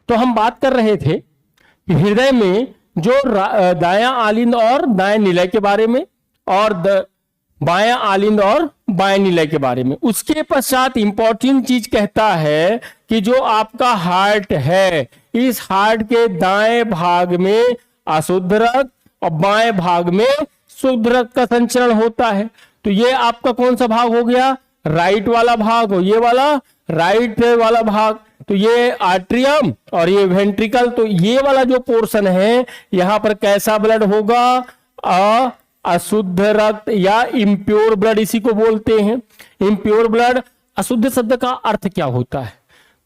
तो हम बात कर रहे थे कि हृदय में जो दायां आलिंद और दाएं निलय के बारे में, और बायां आलिंद और बाएं निलय के बारे में। उसके पश्चात इंपॉर्टेंट चीज कहता है कि जो आपका हार्ट है, इस हार्ट के दाएं भाग में अशुद्ध रक्त और बाएं भाग में शुद्ध रक्त का संचरण होता है। तो ये आपका कौन सा भाग हो गया? राइट वाला भाग हो, ये वाला राइट वाला भाग। तो ये आर्ट्रियम और ये वेंट्रिकल। तो ये वाला जो पोर्शन है, यहां पर कैसा ब्लड होगा? अशुद्ध रक्त या इम्प्योर ब्लड इसी को बोलते हैं। Impure blood. अशुद्ध शब्द का अर्थ क्या होता है?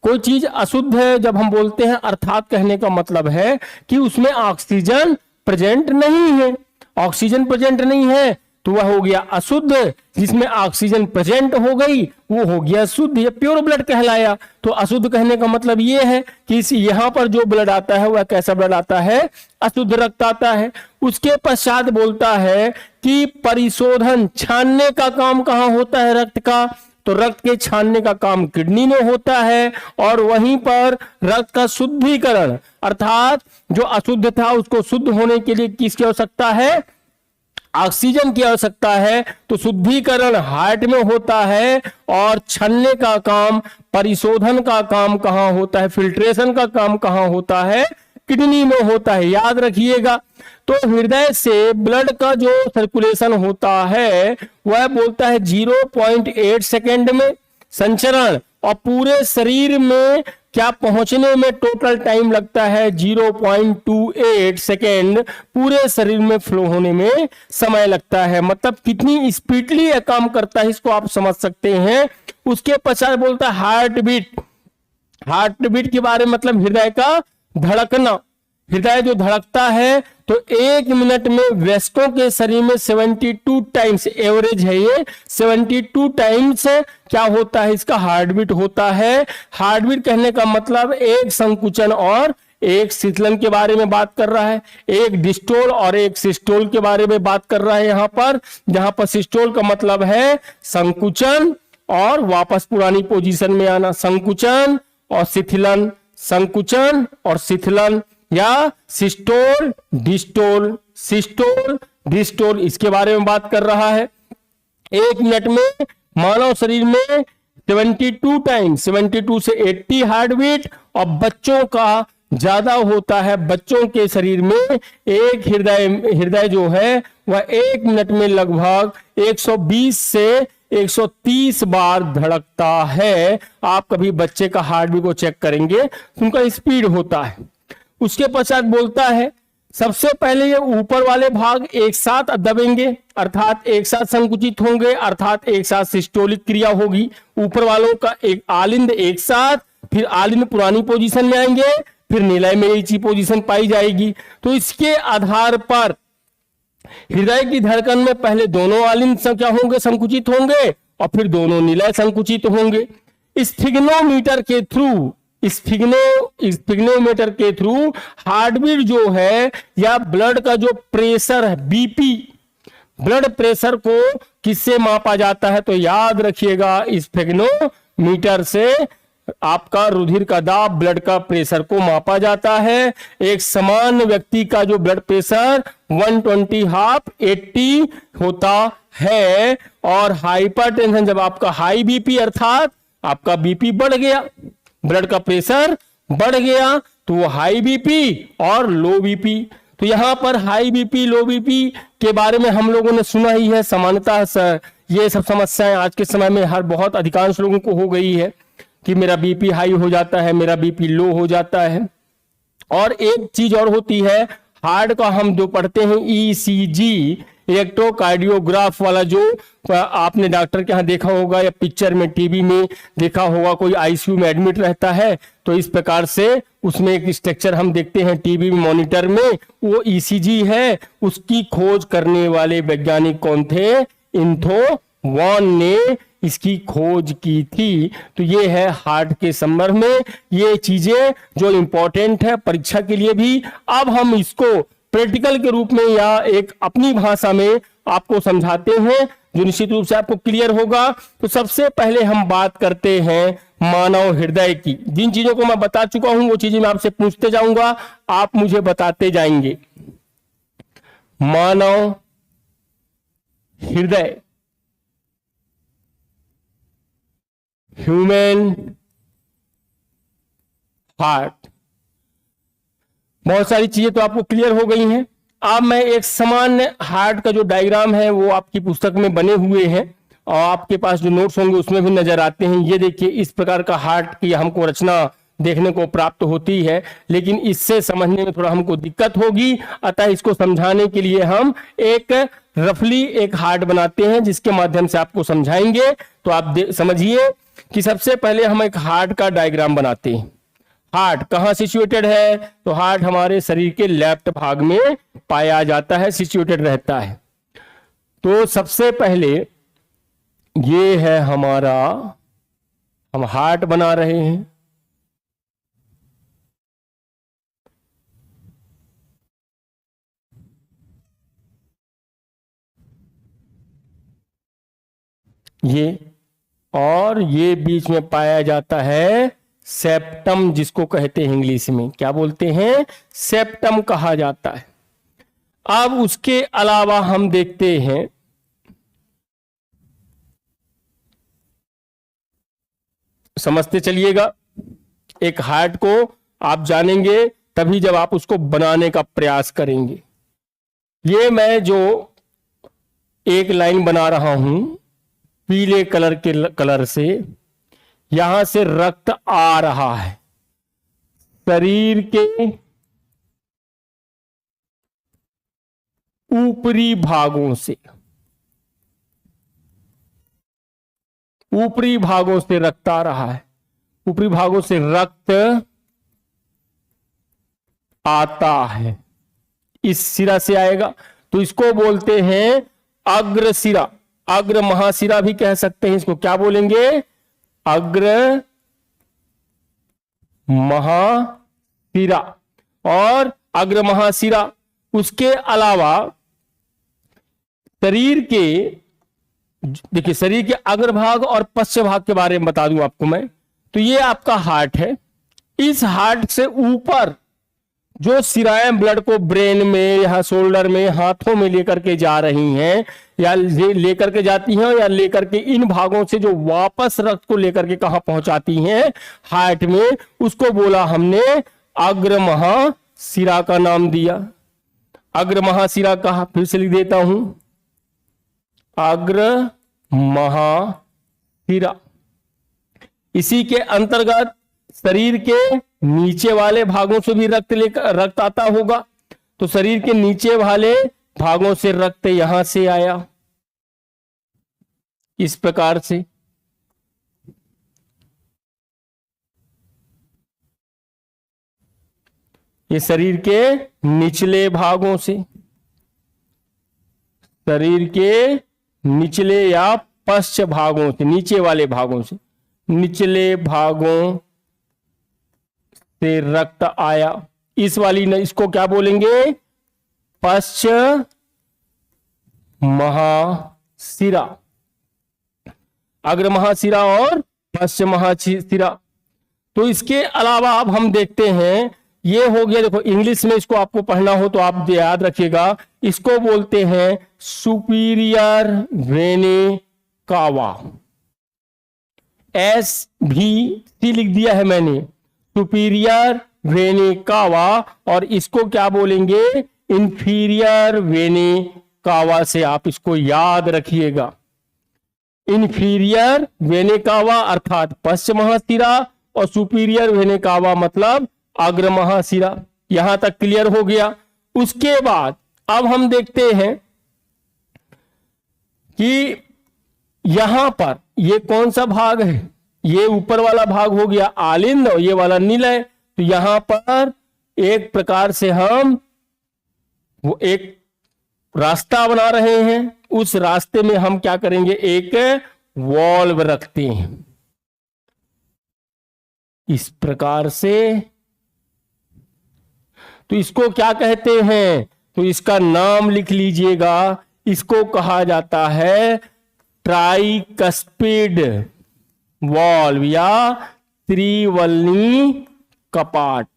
कोई चीज अशुद्ध है जब हम बोलते हैं, अर्थात कहने का मतलब है कि उसमें ऑक्सीजन प्रेजेंट नहीं है। ऑक्सीजन प्रेजेंट नहीं है तो वह हो गया अशुद्ध। जिसमें ऑक्सीजन प्रेजेंट हो गई वो हो गया शुद्ध, ये प्योर ब्लड कहलाया। तो अशुद्ध कहने का मतलब ये है कि यहां पर जो ब्लड आता है वह कैसा ब्लड आता है? अशुद्ध रक्त आता है। उसके पश्चात बोलता है कि परिशोधन, छानने का काम कहां होता है रक्त का? तो रक्त के छानने का काम किडनी में होता है। और वहीं पर रक्त का शुद्धिकरण, अर्थात जो अशुद्ध था उसको शुद्ध होने के लिए किसकी आवश्यकता है? ऑक्सीजन की आवश्यकता है। तो शुद्धिकरण हार्ट में होता है और छानने का काम, परिशोधन का काम कहां होता है? फिल्ट्रेशन का काम कहां होता है? किडनी में होता है, याद रखिएगा। तो हृदय से ब्लड का जो सर्कुलेशन होता है वह बोलता है 0.8 सेकेंड में संचरण, और पूरे शरीर में क्या पहुंचने में टोटल टाइम लगता है? 0.28 सेकेंड पूरे शरीर में फ्लो होने में समय लगता है। मतलब कितनी स्पीडली यह काम करता है इसको आप समझ सकते हैं। उसके पश्चात बोलता है हार्ट बीट। हार्ट बीट के बारे में मतलब हृदय का धड़कना। हृदय जो धड़कता है तो 1 मिनट में वयस्कों के शरीर में 72 टाइम्स, एवरेज है ये, 72 टाइम्स क्या होता है? इसका हार्ट बीट होता है। हार्ट बीट कहने का मतलब एक संकुचन और एक शीतलन के बारे में बात कर रहा है, एक डिस्टोल और एक सिस्टोल के बारे में बात कर रहा है यहां पर। जहां पर सिस्टोल का मतलब है संकुचन और वापस पुरानी पोजीशन में आना, संकुचन और शिथिलन, संकुचन और शिथिलन, या सिस्टोल डिस्टोल, सिस्टोल डिस्टोल, इसके बारे में बात कर रहा है। 1 मिनट में मानव शरीर में 72 टाइम, 72 से 80 हार्ट बीट, और बच्चों का ज्यादा होता है। बच्चों के शरीर में एक हृदय जो है वह 1 मिनट में लगभग 120 से 130 बार धड़कता है। आप कभी बच्चे का हार्ट बीट को चेक करेंगे तो उनका स्पीड होता है। उसके पश्चात बोलता है सबसे पहले ये ऊपर वाले भाग एक साथ दबेंगे, अर्थात एक साथ संकुचित होंगे, अर्थात एक साथ सिस्टोलिक क्रिया होगी। ऊपर वालों का एक आलिंद एक साथ, फिर आलिंद पुरानी पोजीशन में आएंगे, फिर निलय में एक ही पोजीशन पाई जाएगी। तो इसके आधार पर हृदय की धड़कन में पहले दोनों आलिंद क्या होंगे? संकुचित होंगे, और फिर दोनों निलय संकुचित होंगे। स्फिग्नोमीटर के थ्रू, स्फिग्नोमीटर के थ्रू हार्ट बीट जो है या ब्लड का जो प्रेशर है, बीपी, ब्लड प्रेशर को किससे मापा जाता है? तो याद रखिएगा स्फिग्नोमीटर से आपका रुधिर का दाब, ब्लड का प्रेशर को मापा जाता है। एक सामान्य व्यक्ति का जो ब्लड प्रेशर 120 हाफ 80 होता है, और हाइपरटेंशन जब आपका हाई बीपी, अर्थात आपका बीपी बढ़ गया, ब्लड का प्रेशर बढ़ गया, तो वो हाई बीपी और लो बीपी। तो यहां पर हाई बीपी लो बीपी के बारे में हम लोगों ने सुना ही है। सामान्यतः ये सब समस्याएं आज के समय में बहुत अधिकांश लोगों को हो गई है कि मेरा बीपी हाई हो जाता है, मेरा बीपी लो हो जाता है। और एक चीज और होती है, हार्ट का हम जो पढ़ते हैं ईसीजी, इलेक्ट्रोकार्डियोग्राफ वाला, जो आपने डॉक्टर के यहाँ देखा होगा या पिक्चर में टीवी में देखा होगा, कोई आईसीयू में एडमिट रहता है तो इस प्रकार से उसमें एक स्ट्रक्चर हम देखते हैं टीवी मॉनिटर में, वो ईसीजी है। उसकी खोज करने वाले वैज्ञानिक कौन थे? इन्थो वॉन ने इसकी खोज की थी। तो ये है हार्ट के संदर्भ में ये चीजें जो इंपॉर्टेंट है परीक्षा के लिए भी। अब हम इसको प्रैक्टिकल के रूप में या एक अपनी भाषा में आपको समझाते हैं जो निश्चित रूप से आपको क्लियर होगा। तो सबसे पहले हम बात करते हैं मानव हृदय की। जिन चीजों को मैं बता चुका हूं वो चीजें मैं आपसे पूछते जाऊंगा, आप मुझे बताते जाएंगे। मानव हृदय, ह्यूमन हार्ट, बहुत सारी चीजें तो आपको क्लियर हो गई हैं। अब मैं एक सामान्य हार्ट का जो डायग्राम है वो आपकी पुस्तक में बने हुए हैं और आपके पास जो नोट्स होंगे उसमें भी नजर आते हैं। ये देखिए, इस प्रकार का हार्ट की हमको रचना देखने को प्राप्त होती है, लेकिन इससे समझने में थोड़ा हमको दिक्कत होगी। अतः इसको समझाने के लिए हम एक रफली एक हार्ट बनाते हैं जिसके माध्यम से आपको समझाएंगे। तो आप समझिए कि सबसे पहले हम एक हार्ट का डायग्राम बनाते हैं। हार्ट कहाँ सिचुएटेड है? तो हार्ट हमारे शरीर के लेफ्ट भाग में पाया जाता है, सिचुएटेड रहता है। तो सबसे पहले ये है हमारा, हम हार्ट बना रहे हैं। ये, और ये बीच में पाया जाता है सेप्टम, जिसको कहते हैं इंग्लिश में, क्या बोलते हैं? सेप्टम कहा जाता है। अब उसके अलावा हम देखते हैं समझते चलिएगा, एक हार्ट को आप जानेंगे तभी जब आप उसको बनाने का प्रयास करेंगे। ये मैं जो एक लाइन बना रहा हूं पीले कलर से, यहां से रक्त आ रहा है शरीर के ऊपरी भागों से, ऊपरी भागों से रक्त आ रहा है, ऊपरी भागों से रक्त आता है, इस सिरा से आएगा। तो इसको बोलते हैं अग्र सिरा, अग्र महासिरा भी कह सकते हैं। इसको क्या बोलेंगे? अग्र महासिरा और अग्र महासिरा। उसके अलावा शरीर के, देखिए शरीर के अग्रभाग और पश्च भाग के बारे में बता दूं आपको मैं। तो ये आपका हार्ट है। इस हार्ट से ऊपर जो सिराएं ब्लड को ब्रेन में या शोल्डर में, हाथों में लेकर के जा रही हैं, या लेकर के जाती हैं, या लेकर के इन भागों से जो वापस रक्त को लेकर के कहां पहुंचाती हैं? हार्ट में। उसको बोला हमने अग्र महासिरा का नाम दिया। अग्र महासिरा कहा, फिर से लिख देता हूं, अग्र महासिरा। इसी के अंतर्गत शरीर के नीचे वाले भागों से भी रक्त आता होगा। तो शरीर के नीचे वाले भागों से रक्त यहां से आया, इस प्रकार से। ये शरीर के निचले भागों से, शरीर के निचले या पश्च भागों से, नीचे वाले भागों से, निचले भागों से रक्त आया। इस वाली न, इसको क्या बोलेंगे? पश्च महासिरा, अग्र महासिरा और पश्च महासिरा। तो इसके अलावा अब हम देखते हैं, ये हो गया, देखो इंग्लिश में इसको आपको पढ़ना हो तो आप याद रखिएगा, इसको बोलते हैं सुपीरियर वेने कावा। SVC लिख दिया है मैंने, सुपीरियर वेने कावा। और इसको क्या बोलेंगे? इंफीरियर वेने कावा से आप इसको याद रखिएगा। इंफीरियर वेने कावा अर्थात पश्च महासिरा, और सुपीरियर वेने कावा मतलब अग्र महासिरा। यहां तक क्लियर हो गया। उसके बाद अब हम देखते हैं कि यहां पर ये कौन सा भाग है? ये ऊपर वाला भाग हो गया आलिंद और ये वाला निलय। तो यहां पर एक प्रकार से हम वो एक रास्ता बना रहे हैं। उस रास्ते में हम क्या करेंगे? एक वॉल्व रखते हैं, इस प्रकार से। तो इसको क्या कहते हैं? तो इसका नाम लिख लीजिएगा। इसको कहा जाता है ट्राइकस्पिड वॉल्व या त्रिवलनी कपाट।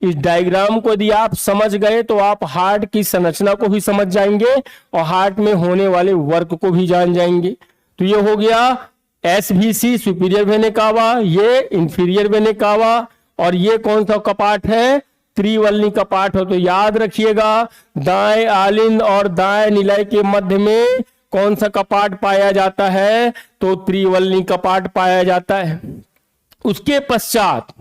इस डायग्राम को यदि आप समझ गए तो आप हार्ट की संरचना को भी समझ जाएंगे और हार्ट में होने वाले वर्क को भी जान जाएंगे। तो ये हो गया एसवीसी सुपीरियर वेना कावा, ये इंफीरियर वेना कावा, और ये कौन सा कपाट है? त्रिवलनी कपाट हो। तो याद रखिएगा दाएं आलिंद और दाएं निलय के मध्य में कौन सा कपाट पाया जाता है? तो त्रिवलनी कपाट पाया जाता है। उसके पश्चात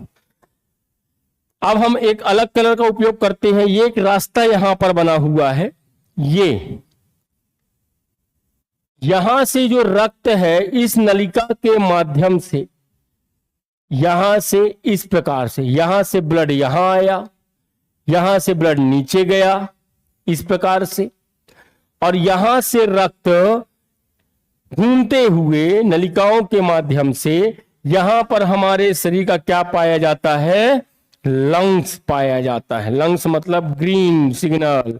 अब हम एक अलग कलर का उपयोग करते हैं। ये एक रास्ता यहां पर बना हुआ है, ये यहां से जो रक्त है इस नलिका के माध्यम से, यहां से इस प्रकार से, यहां से ब्लड यहां आया, यहां से ब्लड नीचे गया इस प्रकार से, और यहां से रक्त घूमते हुए नलिकाओं के माध्यम से यहां पर हमारे शरीर का क्या पाया जाता है? लंग्स पाया जाता है। लंग्स मतलब ग्रीन सिग्नल।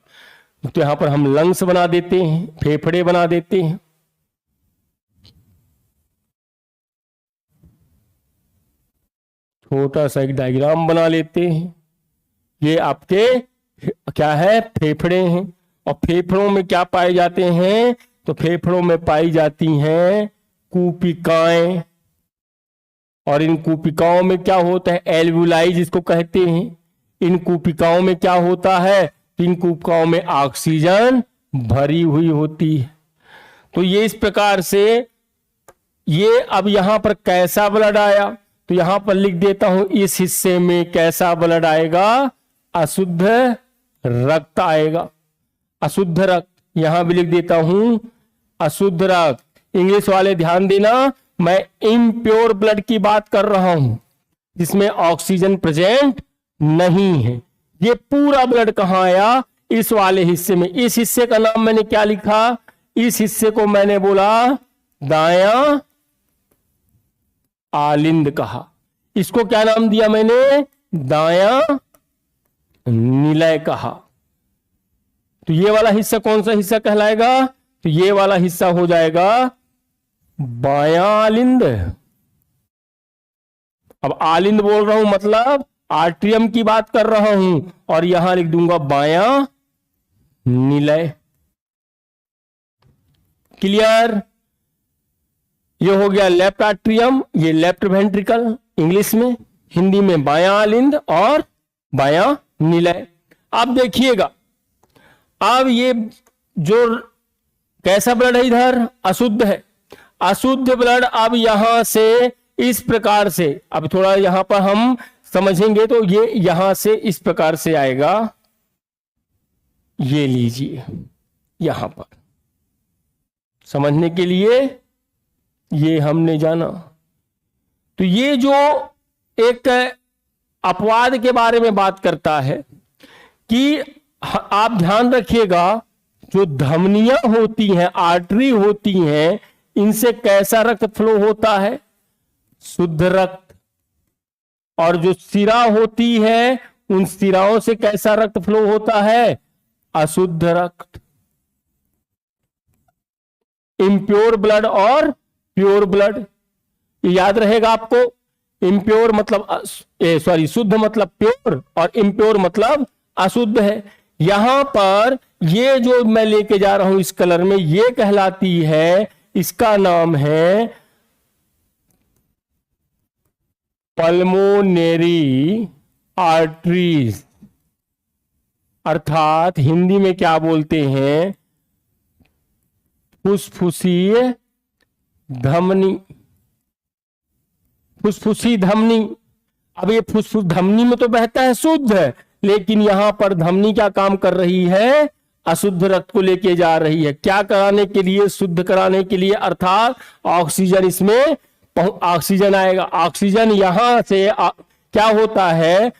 तो यहां पर हम लंग्स बना देते हैं, फेफड़े बना देते हैं। छोटा सा एक डायग्राम बना लेते हैं। ये आपके क्या है? फेफड़े हैं। और फेफड़ों में क्या पाए जाते हैं? तो फेफड़ों में पाई जाती हैं कूपिकाएं, और इन कूपिकाओं में क्या होता है? एल्वुलाई जिसको कहते हैं। इन कूपिकाओं में क्या होता है? इन कूपिकाओं में ऑक्सीजन भरी हुई होती है। तो ये इस प्रकार से, ये अब यहां पर कैसा ब्लड आया? तो यहां पर लिख देता हूं, इस हिस्से में कैसा ब्लड आएगा? अशुद्ध रक्त आएगा। अशुद्ध रक्त यहां भी लिख देता हूं, अशुद्ध रक्त। इंग्लिश वाले ध्यान देना, मैं इम्प्योर ब्लड की बात कर रहा हूं, जिसमें ऑक्सीजन प्रेजेंट नहीं है। ये पूरा ब्लड कहां आया? इस वाले हिस्से में। इस हिस्से का नाम मैंने क्या लिखा? इस हिस्से को मैंने बोला दायां आलिंद कहा। इसको क्या नाम दिया मैंने? दायां निलय कहा। तो ये वाला हिस्सा कौन सा हिस्सा कहलाएगा? तो ये वाला हिस्सा हो जाएगा बायां आलिंद। अब आलिंद बोल रहा हूं मतलब आर्ट्रियम की बात कर रहा हूं, और यहां लिख दूंगा बायां निलय। क्लियर? ये हो गया लेफ्ट आर्ट्रियम, ये लेफ्ट वेंट्रिकल इंग्लिश में, हिंदी में बायां आलिंद और बायां निलय। अब देखिएगा, अब ये जो कैसा ब्लड है इधर? अशुद्ध है। अशुद्ध ब्लड अब यहां से इस प्रकार से, अब थोड़ा यहां पर हम समझेंगे तो ये यहां से इस प्रकार से आएगा। ये लीजिए, यहां पर समझने के लिए ये हमने जाना। तो ये जो एक अपवाद के बारे में बात करता है कि आप ध्यान रखिएगा, जो धमनियां होती हैं, आर्टरी होती हैं, इनसे कैसा रक्त फ्लो होता है? शुद्ध रक्त। और जो सिरा होती है, उन सिराओं से कैसा रक्त फ्लो होता है? अशुद्ध रक्त। इम्प्योर ब्लड और प्योर ब्लड, याद रहेगा आपको। इम्प्योर मतलब शुद्ध मतलब प्योर, और इम्प्योर मतलब अशुद्ध है। यहां पर ये जो मैं लेके जा रहा हूं इस कलर में, ये कहलाती है, इसका नाम है पल्मोनेरी आर्टरीज, अर्थात हिंदी में क्या बोलते हैं? फुसफुसीय धमनी। फुसफुसी धमनी। अब ये फुसफुस धमनी में तो बहता है शुद्ध, लेकिन यहां पर धमनी क्या काम कर रही है? अशुद्ध रक्त को लेके जा रही है। क्या कराने के लिए? शुद्ध कराने के लिए, अर्थात ऑक्सीजन इसमें ऑक्सीजन आएगा। ऑक्सीजन यहां से क्या होता है?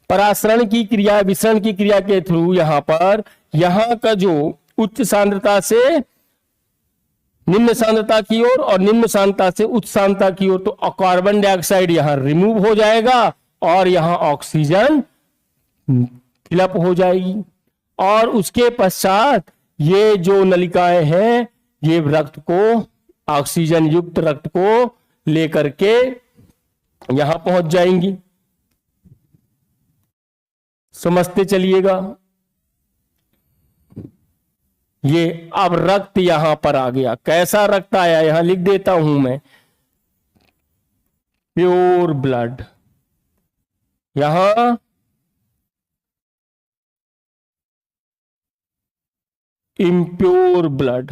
परासरण की क्रिया, विसरण की क्रिया के थ्रू यहां पर, यहां का जो उच्च सांद्रता से निम्न सांद्रता की ओर और निम्न सांद्रता से उच्च सांद्रता की ओर, तो कार्बन डाइऑक्साइड यहां रिमूव हो जाएगा और यहां ऑक्सीजन फिलअप हो जाएगी। और उसके पश्चात ये जो नलिकाएं हैं ये रक्त को, ऑक्सीजन युक्त रक्त को लेकर के यहां पहुंच जाएंगी। समझते चलिएगा। ये अब रक्त यहां पर आ गया। कैसा रक्त आया, यहां लिख देता हूं मैं, प्योर ब्लड। यहां इम्प्योर ब्लड।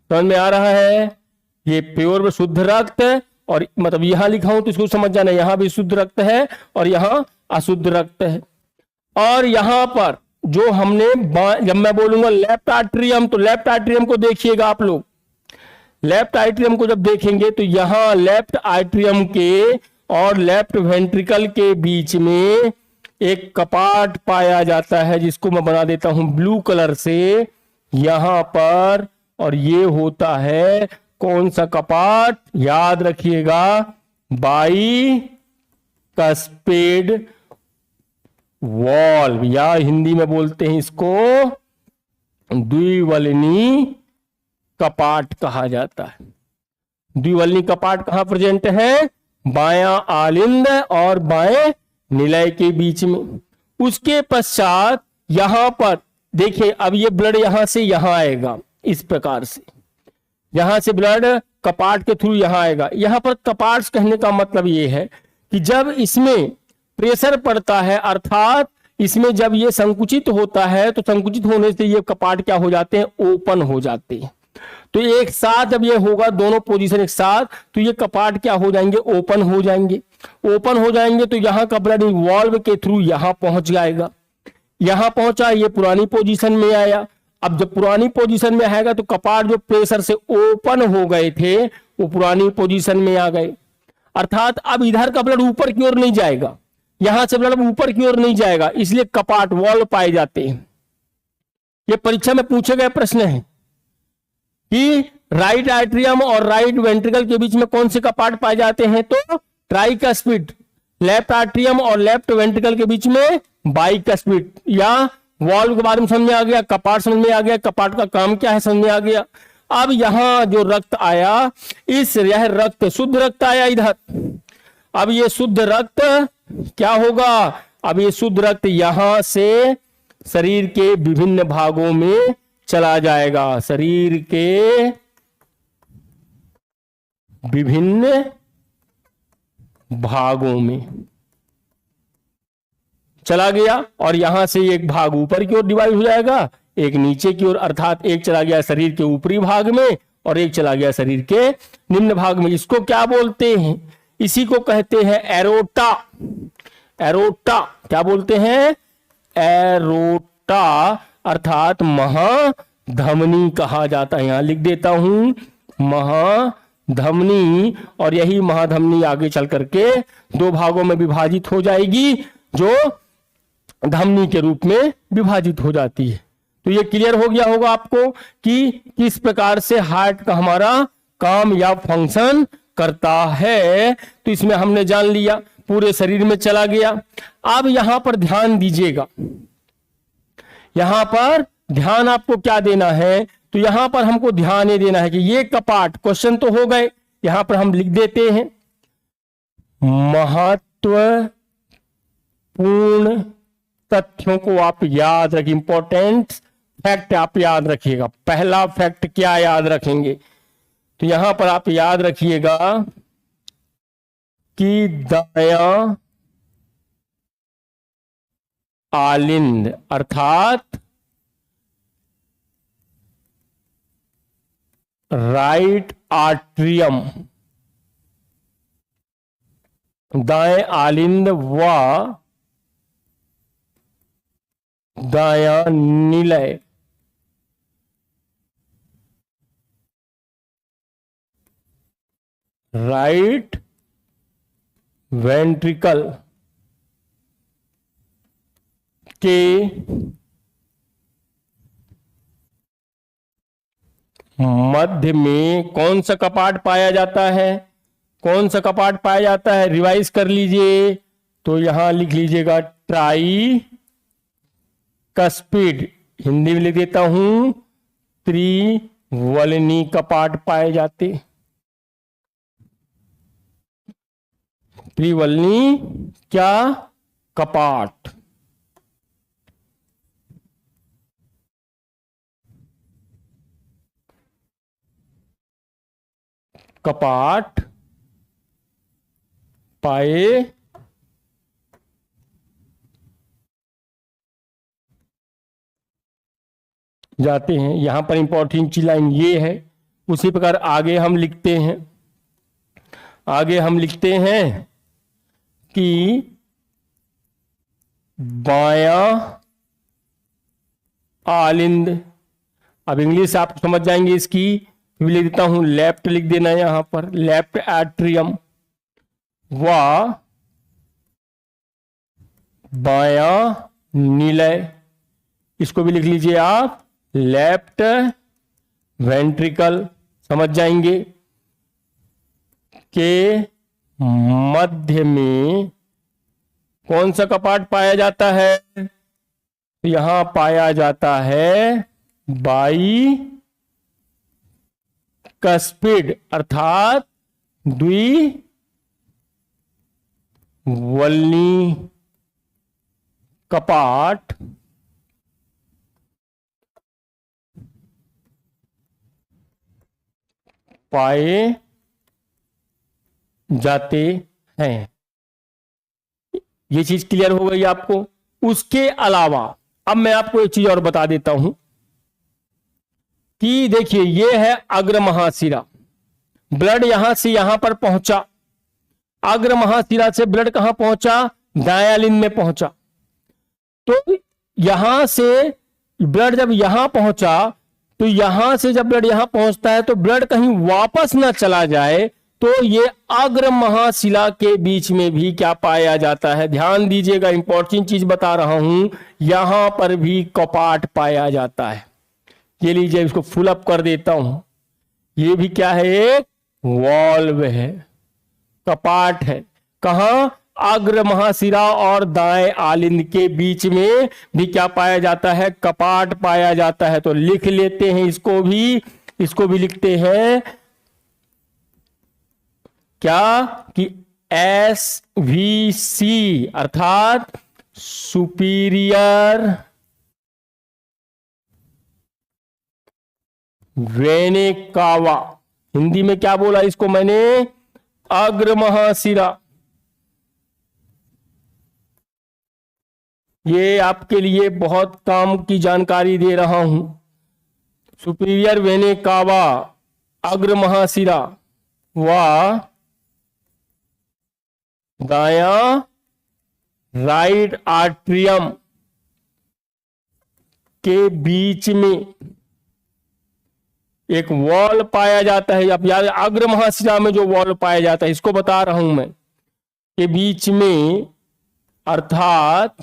समझ में आ रहा है? ये प्योर शुद्ध रक्त, और मतलब यहां लिखा हूं तो इसको समझ जाना, यहां भी शुद्ध रक्त है और यहां अशुद्ध रक्त है। और यहां पर जो हमने, जब मैं बोलूंगा लेफ्ट आर्टरियम, तो लेफ्ट आर्टरियम को देखिएगा आप लोग। लेफ्ट आर्टरियम को जब देखेंगे तो यहां लेफ्ट आर्टरियम के और लेफ्ट वेंट्रिकल के बीच में एक कपाट पाया जाता है, जिसको मैं बना देता हूं ब्लू कलर से यहां पर। और ये होता है कौन सा कपाट, याद रखिएगा, बाइकस्पेड वॉल्व, या हिंदी में बोलते हैं इसको द्विवल्नी कपाट कहा जाता है। द्विवल्नी कपाट कहां प्रेजेंट है? बायां आलिंद और बाएं निलय के बीच में। उसके पश्चात यहां पर देखिए, अब ये ब्लड यहां से यहां आएगा, इस प्रकार से यहां से ब्लड कपाट के थ्रू यहां आएगा। यहां पर कपाट कहने का मतलब ये है कि जब इसमें प्रेशर पड़ता है, अर्थात इसमें जब ये संकुचित होता है, तो संकुचित होने से ये कपाट क्या हो जाते हैं? ओपन हो जाते हैं। तो एक साथ जब ये होगा, दोनों पोजीशन एक साथ, तो ये कपाट क्या हो जाएंगे? ओपन हो जाएंगे। ओपन हो जाएंगे तो यहां का ब्लड वॉल्व के थ्रू यहां पहुंच जाएगा। यहां पहुंचा, ये पुरानी पोजीशन में आया। अब जब पुरानी पोजीशन में आएगा तो कपाट जो प्रेशर से ओपन हो गए थे वो पुरानी पोजीशन में आ गए, अर्थात अब इधर का ब्लड ऊपर की ओर नहीं जाएगा, यहां से ब्लड ऊपर की ओर नहीं जाएगा, इसलिए कपाट वॉल्व पाए जाते हैं। ये परीक्षा में पूछे गए प्रश्न है कि राइट आर्टरियम और राइट वेंट्रिकल के बीच में कौन से कपाट पाए जाते हैं? तो ट्राइकस्पिड। लेफ्ट आर्टरियम और लेफ्ट वेंट्रिकल के बीच में बाइकस्पिड। या वॉल्व के बारे में समझ में आ गया, कपाट समझ में आ गया, कपाट का काम क्या है समझ में आ गया। अब यहां जो रक्त आया, यह रक्त शुद्ध रक्त आया इधर। अब ये शुद्ध रक्त क्या होगा? अब ये शुद्ध रक्त यहां से शरीर के विभिन्न भागों में चला जाएगा। शरीर के विभिन्न भागों में चला गया, और यहां से एक भाग ऊपर की ओर डिवाइड हो जाएगा, एक नीचे की ओर, अर्थात एक चला गया शरीर के ऊपरी भाग में और एक चला गया शरीर के निम्न भाग में। इसको क्या बोलते हैं? इसी को कहते हैं एरोटा। एरोटा क्या बोलते हैं? एरोटा, अर्थात महाधमनी कहा जाता है। यहां लिख देता हूं महाधमनी। और यही महाधमनी आगे चल करके दो भागों में विभाजित हो जाएगी, जो धमनी के रूप में विभाजित हो जाती है। तो ये क्लियर हो गया होगा आपको कि किस प्रकार से हार्ट का हमारा काम या फंक्शन करता है। तो इसमें हमने जान लिया, पूरे शरीर में चला गया। अब यहां पर ध्यान दीजिएगा, यहां पर ध्यान आपको क्या देना है? तो यहां पर हमको ध्यान ये देना है कि ये कपाट, क्वेश्चन तो हो गए, यहां पर हम लिख देते हैं महत्वपूर्ण तथ्यों को आप याद रखिए। इंपॉर्टेंट फैक्ट आप याद रखिएगा। पहला फैक्ट क्या याद रखेंगे? तो यहां पर आप याद रखिएगा कि दायां आलिंद अर्थात राइट आर्टरियम, दाएं आलिंद व दायां निलय राइट वेंट्रिकल के मध्य में कौन सा कपाट पाया जाता है? कौन सा कपाट पाया जाता है? रिवाइज कर लीजिए। तो यहां लिख लीजिएगा ट्राई कस्पिड, हिंदी में लिख देता हूं, त्रिवलनी कपाट पाए जाते। त्रिवलनी क्या? कपाट। कपाट पाए जाते हैं। यहां पर इंपॉर्टेंट चीज लाइन ये है। उसी प्रकार आगे हम लिखते हैं, कि बायां आलिंद, अब इंग्लिश आप समझ जाएंगे इसकी, लिख देता हूं, लेफ्ट लिख देना यहां पर, लेफ्ट एट्रियम व बायां निलय, इसको भी लिख लीजिए आप, लेफ्ट वेंट्रिकल, समझ जाएंगे, के मध्य में कौन सा कपाट पाया जाता है? यहां पाया जाता है बाई कस्पिड अर्थात द्विवल्नी कपाट पाए जाते हैं। ये चीज क्लियर हो गई आपको। उसके अलावा अब मैं आपको एक चीज और बता देता हूं कि देखिए, ये है अग्र महाशिरा, ब्लड यहां से यहां पर पहुंचा, अग्र महाशिरा से ब्लड कहां पहुंचा? दायालिन में पहुंचा। तो यहां से ब्लड जब यहां पहुंचा, तो यहां से जब ब्लड यहां पहुंचता है तो ब्लड कहीं वापस ना चला जाए, तो ये अग्र महाशिला के बीच में भी क्या पाया जाता है? ध्यान दीजिएगा, इंपॉर्टेंट चीज बता रहा हूं, यहां पर भी कपाट पाया जाता है। ये लीजिए, इसको फुल अप कर देता हूं, ये भी क्या है? एक वॉल्व है, कपाट है। कहां? अग्र महाशिरा और दाएं आलिंद के बीच में भी क्या पाया जाता है? कपाट पाया जाता है। तो लिख लेते हैं इसको भी लिखते हैं क्या? कि SVC अर्थात सुपीरियर वेने कावा। हिंदी में क्या बोला इसको मैंने? अग्र महाशिरा। ये आपके लिए बहुत काम की जानकारी दे रहा हूं। सुपीरियर वेने कावा, अग्र महाशिरा व दायां राइट आर्ट्रियम के बीच में एक वॉल पाया जाता है। अब याद, अग्र महाशिरा में जो वॉल पाया जाता है इसको बता रहा हूं मैं, के बीच में अर्थात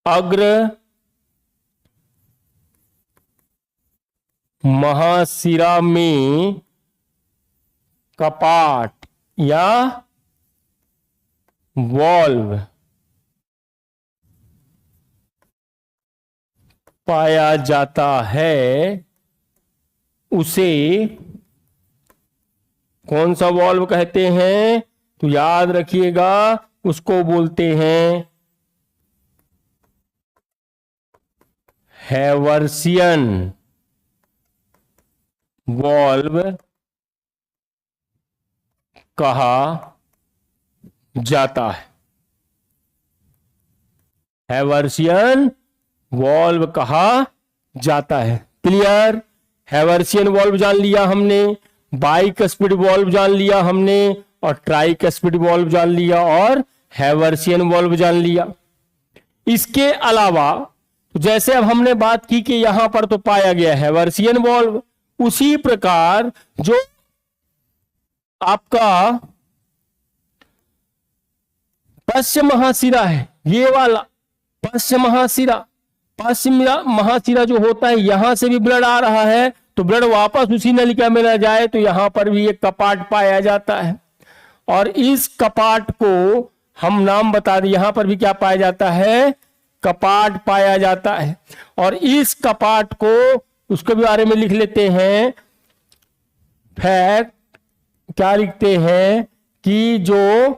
अग्र महाशिरा में कपाट या वॉल्व पाया जाता है, उसे कौन सा वॉल्व कहते हैं? तो याद रखिएगा, उसको बोलते हैं हैवर्सियन वॉल्व कहा जाता है। हैवर्सियन वॉल्व कहा जाता है। क्लियर? हैवर्सियन वॉल्व जान लिया हमने, बाइकस्पिड वॉल्व जान लिया हमने, और ट्राइकस्पिड वॉल्व जान लिया, और हैवर्सियन वॉल्व जान लिया। इसके अलावा जैसे अब हमने बात की कि यहां पर तो पाया गया हैवर्सियन वॉल्व, उसी प्रकार जो आपका पश्चिम महाशिरा है, ये वाला पश्चिम महाशिरा जो होता है, यहां से भी ब्लड आ रहा है, तो ब्लड वापस उसी नलिका में न जाए, तो यहां पर भी एक कपाट पाया जाता है। और इस कपाट को हम नाम बता दें, यहां पर भी क्या पाया जाता है, कपाट पाया जाता है। और इस कपाट को, उसके बारे में लिख लेते हैं। फैक्ट क्या लिखते हैं कि जो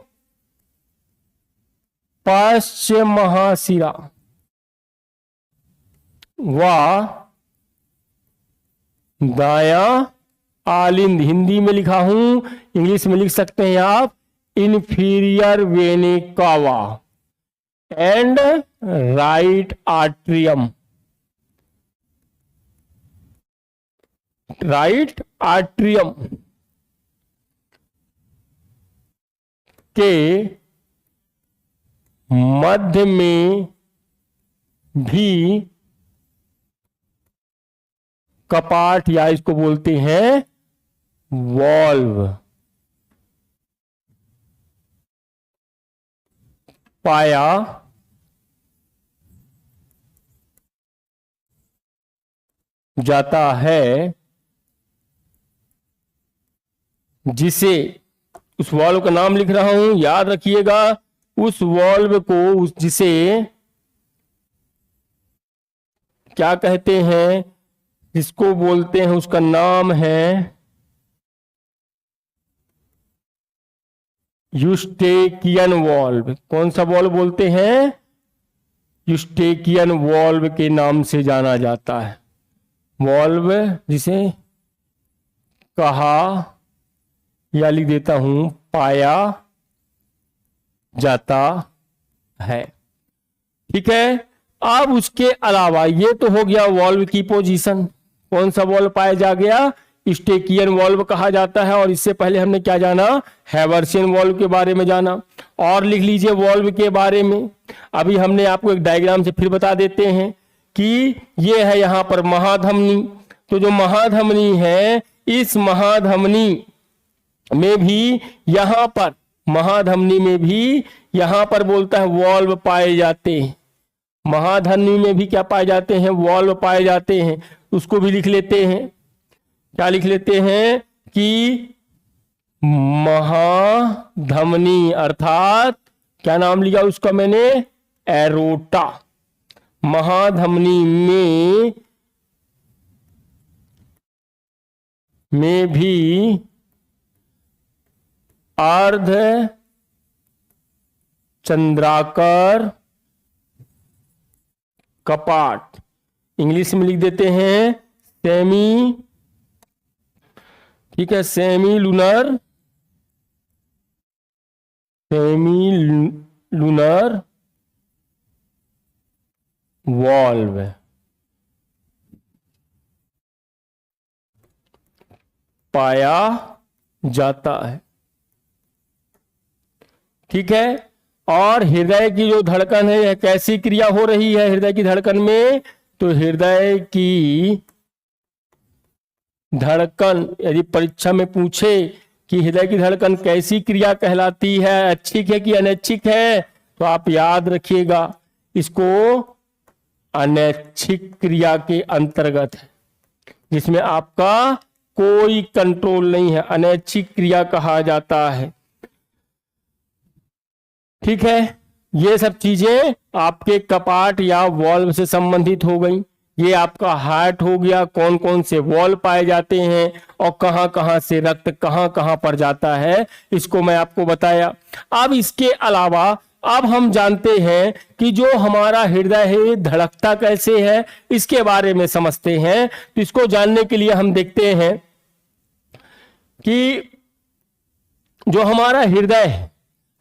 पश्चिम महाशिरा व दाया आलिंद, हिंदी में लिखा हूं, इंग्लिश में लिख सकते हैं आप, इंफीरियर वेने कावा and right atrium, right atrium के मध्य में भी कपाट या इसको बोलते हैं वॉल्व पाया जाता है, जिसे, उस वॉल्व का नाम लिख रहा हूं, याद रखिएगा, उस वॉल्व को, जिसे क्या कहते हैं, जिसको बोलते हैं, उसका नाम है यूस्टेकियन वॉल्व। कौन सा वॉल्व बोलते हैं, यूस्टेकियन वॉल्व के नाम से जाना जाता है। वॉल्व जिसे कहा, या लिख देता हूं, पाया जाता है। ठीक है। अब उसके अलावा ये तो हो गया वॉल्व की पोजीशन। कौन सा वॉल्व पाया जा गया, स्टेकियन वॉल्व कहा जाता है। और इससे पहले हमने क्या जाना, हैवर्सियन वॉल्व के बारे में जाना। और लिख लीजिए वॉल्व के बारे में। अभी हमने आपको एक डायग्राम से फिर बता देते हैं कि ये है यहां पर महाधमनी। तो जो महाधमनी है, इस महाधमनी में भी यहां पर, महाधमनी में भी यहां पर बोलता है वॉल्व पाए जाते हैं। महाधमनी में भी क्या पाए जाते हैं, वॉल्व पाए जाते हैं। उसको भी लिख लेते हैं। क्या लिख लेते हैं कि महाधमनी, अर्थात क्या नाम लिया उसका मैंने, एरोटा। महाधमनी में भी अर्ध चंद्राकार कपाट, इंग्लिश में लिख देते हैं सेमी, ठीक है, semi lunar, semi lunar valve पाया जाता है। ठीक है। और हृदय की जो धड़कन है, यह कैसी क्रिया हो रही है हृदय की धड़कन में, तो हृदय की धड़कन, यदि परीक्षा में पूछे कि हृदय की धड़कन कैसी क्रिया कहलाती है, ऐच्छिक है कि अनैच्छिक है, तो आप याद रखिएगा इसको अनैच्छिक क्रिया के अंतर्गत है, जिसमें आपका कोई कंट्रोल नहीं है, अनैच्छिक क्रिया कहा जाता है। ठीक है। ये सब चीजें आपके कपाट या वॉल्व से संबंधित हो गई। ये आपका हार्ट हो गया, कौन कौन से वॉल्व पाए जाते हैं और कहां कहां से रक्त कहां कहां पर जाता है, इसको मैं आपको बताया। अब इसके अलावा अब हम जानते हैं कि जो हमारा हृदय है धड़कता कैसे है, इसके बारे में समझते हैं। तो इसको जानने के लिए हम देखते हैं कि जो हमारा हृदय है,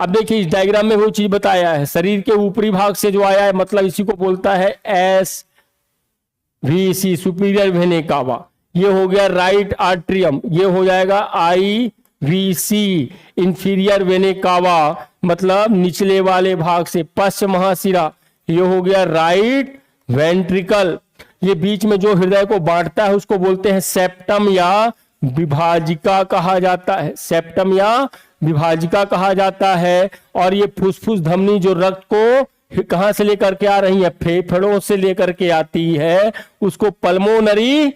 अब देखिए इस डायग्राम में वो चीज बताया है, शरीर के ऊपरी भाग से जो आया है, मतलब इसी को बोलता है एस वी सी, सुपीरियर वेने कावा। ये हो गया राइट आर्ट्रियम, ये हो जाएगा आई वी सी, इंफीरियर वेने कावा, मतलब निचले वाले भाग से पश्चिम महाशिरा। ये हो गया राइट वेंट्रिकल। ये बीच में जो हृदय को बांटता है उसको बोलते हैं सेप्टम या विभाजिका कहा जाता है, सेप्टम या विभाजिका कहा जाता है। और ये फुसफुस धमनी जो रक्त को कहां से लेकर के आ रही है, फेफड़ों से लेकर के आती है, उसको पल्मोनरी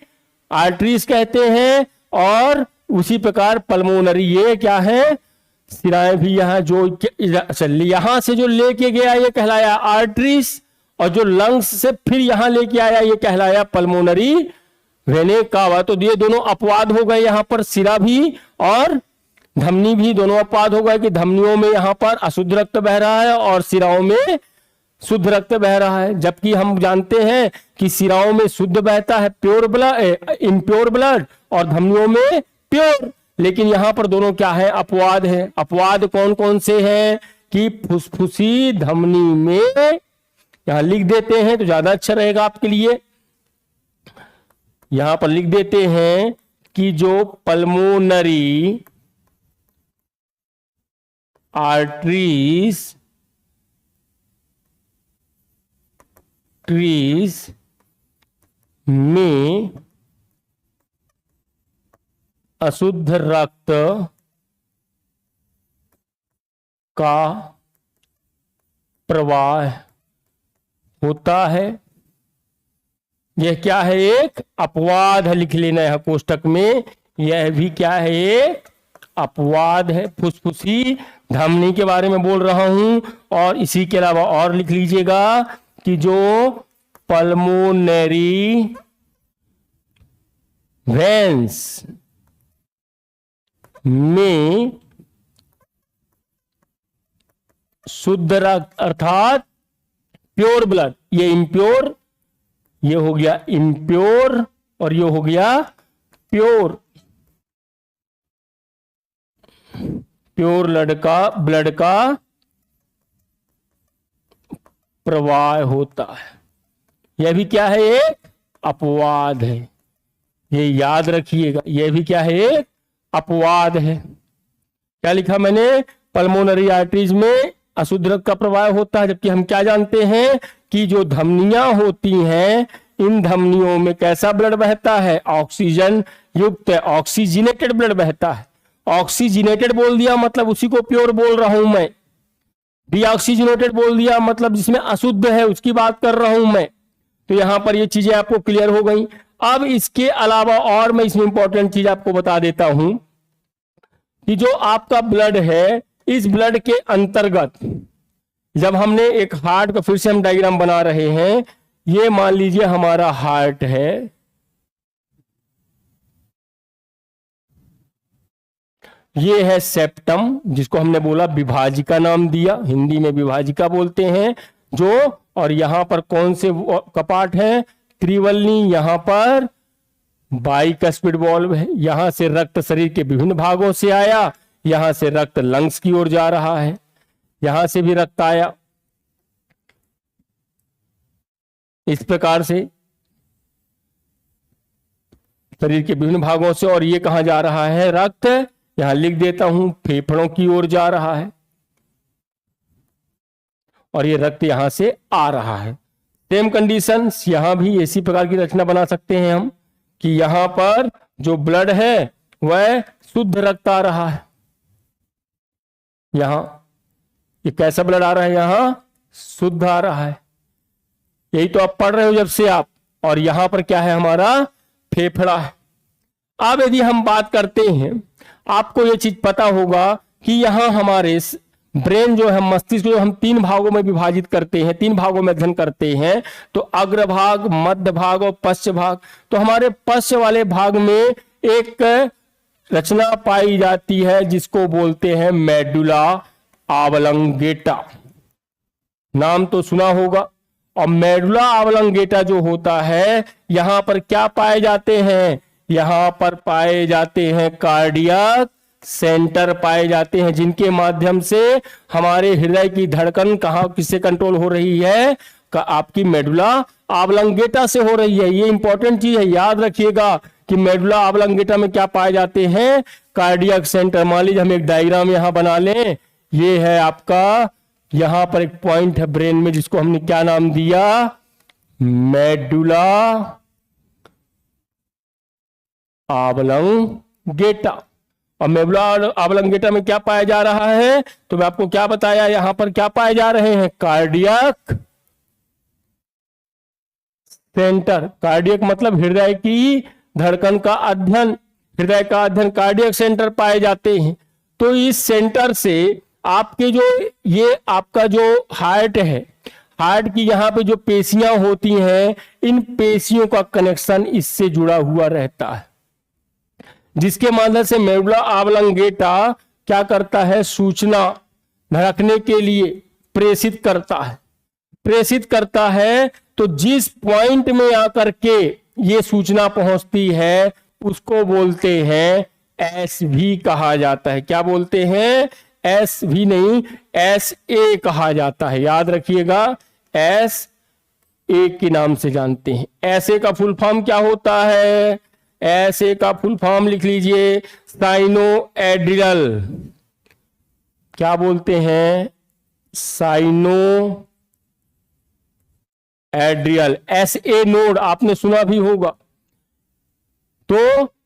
आर्टरीज कहते हैं। और उसी प्रकार पल्मोनरी, ये क्या है, सिराएं भी यहाँ जो चलिए यहां से जो लेके गया ये कहलाया आर्टरीज, और जो लंग्स से फिर यहां लेके आया ये कहलाया पल्मोनरी वेने कावा। तो ये दोनों अपवाद हो गए, यहां पर सिरा भी और धमनी भी दोनों अपवाद हो गए कि धमनियों में यहां पर अशुद्ध रक्त बह रहा है और सिराओं में शुद्ध रक्त बह रहा है। जबकि हम जानते हैं कि सिराओं में शुद्ध बहता है प्योर ब्लड, इम्प्योर ब्लड, और धमनियों में प्योर। लेकिन यहां पर दोनों क्या है, अपवाद है। अपवाद कौन कौन से हैं कि फुसफुसी धमनी में, यहां लिख देते हैं तो ज्यादा अच्छा रहेगा आपके लिए। यहां पर लिख देते हैं कि जो पल्मोनरी आर्टरीज में अशुद्ध रक्त का प्रवाह होता है। यह क्या है, एक अपवाद है, लिख लेना है कोष्टक में। यह भी क्या है, एक अपवाद है। फुसफुसी धमनी के बारे में बोल रहा हूं। और इसी के अलावा और लिख लीजिएगा कि जो पल्मोनरी वेन्स में शुद्ध रक्त अर्थात प्योर ब्लड, ये इम्प्योर, ये हो गया इम्प्योर और ये हो गया प्योर, प्योर ब्लड का प्रवाह होता है। यह भी क्या है, एक अपवाद है। ये याद रखिएगा, यह भी क्या है, एक अपवाद है। क्या लिखा मैंने, पल्मोनरी आर्टरीज में अशुद्ध रक्त का प्रवाह होता है। जबकि हम क्या जानते हैं कि जो धमनियां होती हैं, इन धमनियों में कैसा ब्लड बहता है, ऑक्सीजन युक्त ऑक्सीजनेटेड ब्लड बहता है। ऑक्सीजनेटेड बोल दिया मतलब उसी को प्योर बोल रहा हूं मैं। डीऑक्सीजनेटेड बोल दिया मतलब जिसमें अशुद्ध है उसकी बात कर रहा हूं मैं। तो यहां पर ये चीजें आपको क्लियर हो गई। अब इसके अलावा और मैं इसमें इंपॉर्टेंट चीज आपको बता देता हूं कि जो आपका ब्लड है, इस ब्लड के अंतर्गत जब हमने एक हार्ट का, फिर से हम डायग्राम बना रहे हैं, ये मान लीजिए हमारा हार्ट है, ये है सेप्टम, जिसको हमने बोला विभाजिका नाम दिया, हिंदी में विभाजिका बोलते हैं जो। और यहां पर कौन से कपाट है, त्रिवल्नी, यहां पर बाइकस्पिड वाल्व है। यहां से रक्त शरीर के विभिन्न भागों से आया, यहां से रक्त लंग्स की ओर जा रहा है, यहां से भी रक्त आया इस प्रकार से शरीर के विभिन्न भागों से। और ये कहां जा रहा है, रक्त यहां लिख देता हूं, फेफड़ों की ओर जा रहा है, और ये रक्त यहां से आ रहा है। सेम कंडीशन यहां भी इसी प्रकार की रचना बना सकते हैं हम कि यहां पर जो ब्लड है वह शुद्ध रक्त आ रहा है। यहां ये कैसा ब्लड आ रहा है, यहां शुद्ध आ रहा है, यही तो आप पढ़ रहे हो जब से आप। और यहां पर क्या है, हमारा फेफड़ा है। अब यदि हम बात करते हैं, आपको ये चीज पता होगा कि यहां हमारे ब्रेन जो है, मस्तिष्क जो हम तीन भागों में विभाजित करते हैं, तीन भागों में अध्ययन करते हैं, तो अग्रभाग, मध्य भाग और पश्च भाग। तो हमारे पश्च वाले भाग में एक रचना पाई जाती है जिसको बोलते हैं मेडुला ऑब्लंगेटा, नाम तो सुना होगा। और मेडुला ऑब्लंगेटा जो होता है, यहां पर क्या पाए जाते हैं, यहां पर पाए जाते हैं कार्डियक सेंटर पाए जाते हैं, जिनके माध्यम से हमारे हृदय की धड़कन कहां किससे कंट्रोल हो रही है, आपकी मेडुला ऑब्लंगेटा से हो रही है। ये इंपॉर्टेंट चीज है, याद रखिएगा कि मेडुला ऑब्लंगेटा में क्या पाए जाते हैं, कार्डियक सेंटर। मान लीजिए हम एक डायग्राम यहां बना लें, ये है आपका, यहां पर एक पॉइंट है ब्रेन में जिसको हमने क्या नाम दिया, मेडुला ऑब्लंगेटा। और मेडुला ऑब्लंगेटा में क्या पाया जा रहा है, तो मैं आपको क्या बताया, यहां पर क्या पाए जा रहे हैं, कार्डियक सेंटर। कार्डियक मतलब हृदय की धड़कन का अध्ययन, हृदय का अध्ययन, कार्डियक सेंटर पाए जाते हैं। तो इस सेंटर से आपके जो ये आपका जो हार्ट है, हार्ट की यहाँ पे जो पेशियां होती हैं, इन पेशियों का कनेक्शन इससे जुड़ा हुआ रहता है, जिसके माध्यम से मेडुला ऑब्लंगेटा क्या करता है, सूचना धड़कने के लिए प्रेषित करता है। तो जिस पॉइंट में आकर के ये सूचना पहुंचती है उसको बोलते हैं SV कहा जाता है। क्या बोलते हैं? SV नहीं, SA कहा जाता है। याद रखिएगा, SA के नाम से जानते हैं। SA का फुल फॉर्म क्या होता है? SA का फुल फॉर्म लिख लीजिए, साइनो एड्रियल। क्या बोलते हैं? Cyano Adriel. SA नोड आपने सुना भी होगा। तो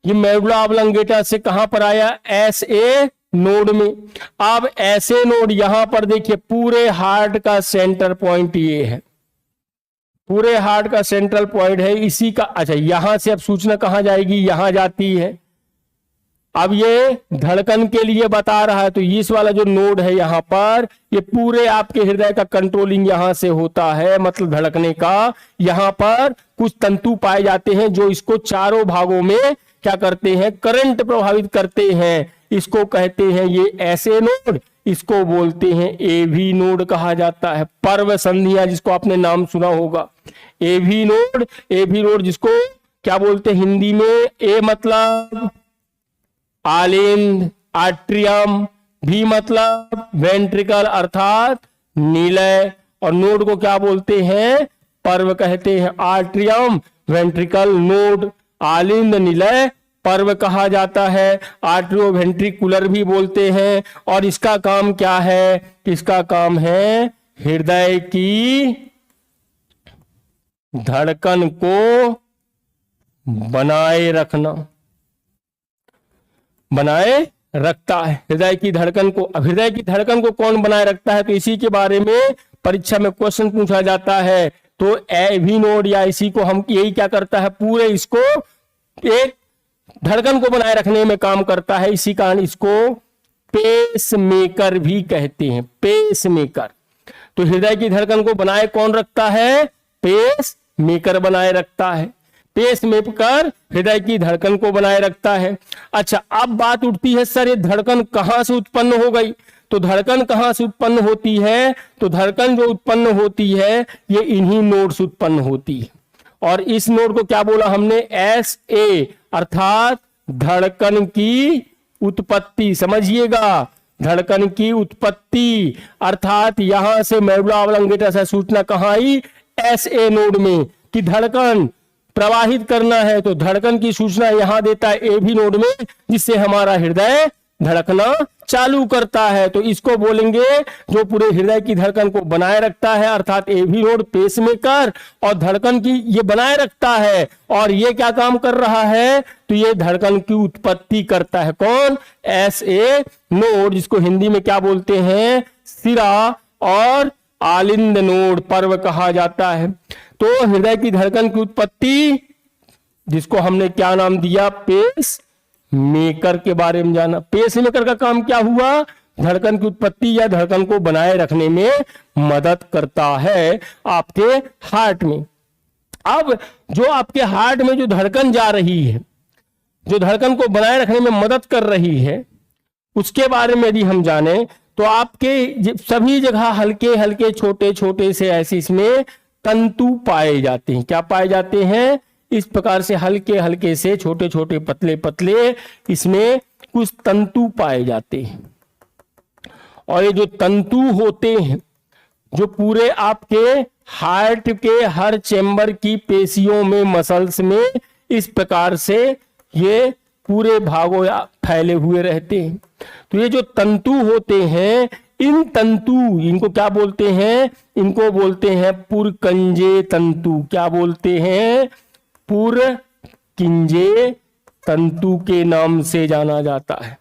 ये मेडुला ऑब्लंगेटा से कहां पर आया? SA नोड में। अब SA नोड यहां पर देखिए, पूरे हार्ट का सेंटर पॉइंट ये है, पूरे हार्ट का सेंट्रल पॉइंट है इसी का। अच्छा, यहां से अब सूचना कहां जाएगी? यहां जाती है। अब ये धड़कन के लिए बता रहा है, तो इस वाला जो नोड है यहां पर, ये पूरे आपके हृदय का कंट्रोलिंग यहां से होता है, मतलब धड़कने का। यहां पर कुछ तंतु पाए जाते हैं जो इसको चारों भागों में क्या करते हैं? करंट प्रभावित करते हैं। इसको कहते हैं ये SA नोड, इसको बोलते हैं AV नोड कहा जाता है। पर्व संधियां जिसको आपने नाम सुना होगा, AV नोड जिसको क्या बोलते हैं हिंदी में? A मतलब आलिंद, आट्रियम, V मतलब वेंट्रिकल अर्थात नीलय, और नोड को क्या बोलते हैं? पर्व कहते हैं। आट्रियम, वेंट्रिकल, नोड, आलिंद, नीलय, पर्व कहा जाता है। आर्ट्रियो वेंट्रिकुलर भी बोलते हैं। और इसका काम क्या है? इसका काम है हृदय की धड़कन को बनाए रखना, बनाए रखता है हृदय की धड़कन को। अब हृदय की धड़कन को कौन बनाए रखता है? तो इसी के बारे में परीक्षा में क्वेश्चन पूछा जाता है। तो AV नोड या इसी को हम यही क्या करता है? पूरे इसको एक धड़कन को बनाए रखने में काम करता है। इसी कारण इसको पेस मेकर भी कहते हैं, पेस मेकर। तो हृदय की धड़कन को बनाए कौन रखता है? पेस मेकर बनाए रखता है। पेस मेकर हृदय की धड़कन को बनाए रखता है। अच्छा, अब बात उठती है, सर ये धड़कन कहां से उत्पन्न हो गई? तो धड़कन कहां से उत्पन्न होती है? तो धड़कन जो उत्पन्न होती है ये इन्हीं नोड से उत्पन्न होती है। और इस नोड को क्या बोला हमने? SA अर्थात धड़कन की उत्पत्ति। समझिएगा, धड़कन की उत्पत्ति अर्थात यहां से मेडुला ऑब्लंगेटा से सूचना कहां आई? SA नोड में कि धड़कन प्रवाहित करना है, तो धड़कन की सूचना यहां देता है AV नोड में, जिससे हमारा हृदय धड़कना चालू करता है। तो इसको बोलेंगे जो पूरे हृदय की धड़कन को बनाए रखता है, अर्थात AV नोड पेसमेकर, और धड़कन की ये बनाए रखता है। और ये क्या काम कर रहा है? तो ये धड़कन की उत्पत्ति करता है। कौन? SA नोड, जिसको हिंदी में क्या बोलते हैं? सिरा और आलिंद नोड, पर्व कहा जाता है। तो हृदय की धड़कन की उत्पत्ति, जिसको हमने क्या नाम दिया? पेस मेकर के बारे में जाना। पेस मेकर का काम क्या हुआ? धड़कन की उत्पत्ति या धड़कन को बनाए रखने में मदद करता है आपके हार्ट में। अब जो आपके हार्ट में जो धड़कन जा रही है, जो धड़कन को बनाए रखने में मदद कर रही है, उसके बारे में यदि हम जाने तो आपके सभी जगह हल्के हल्के छोटे छोटे से ऐसे इसमें तंतु पाए जाते हैं। क्या पाए जाते हैं? इस प्रकार से हल्के हल्के से छोटे छोटे पतले पतले इसमें कुछ तंतु पाए जाते हैं। और ये जो तंतु होते हैं, जो पूरे आपके हार्ट के हर चेंबर की पेशियों में, मसल्स में इस प्रकार से ये पूरे भागों फैले हुए रहते हैं। तो ये जो तंतु होते हैं, इन तंतु, इनको क्या बोलते हैं? इनको बोलते हैं पुरकिंजे तंतु। क्या बोलते हैं? पुरकिंजे तंतु के नाम से जाना जाता है।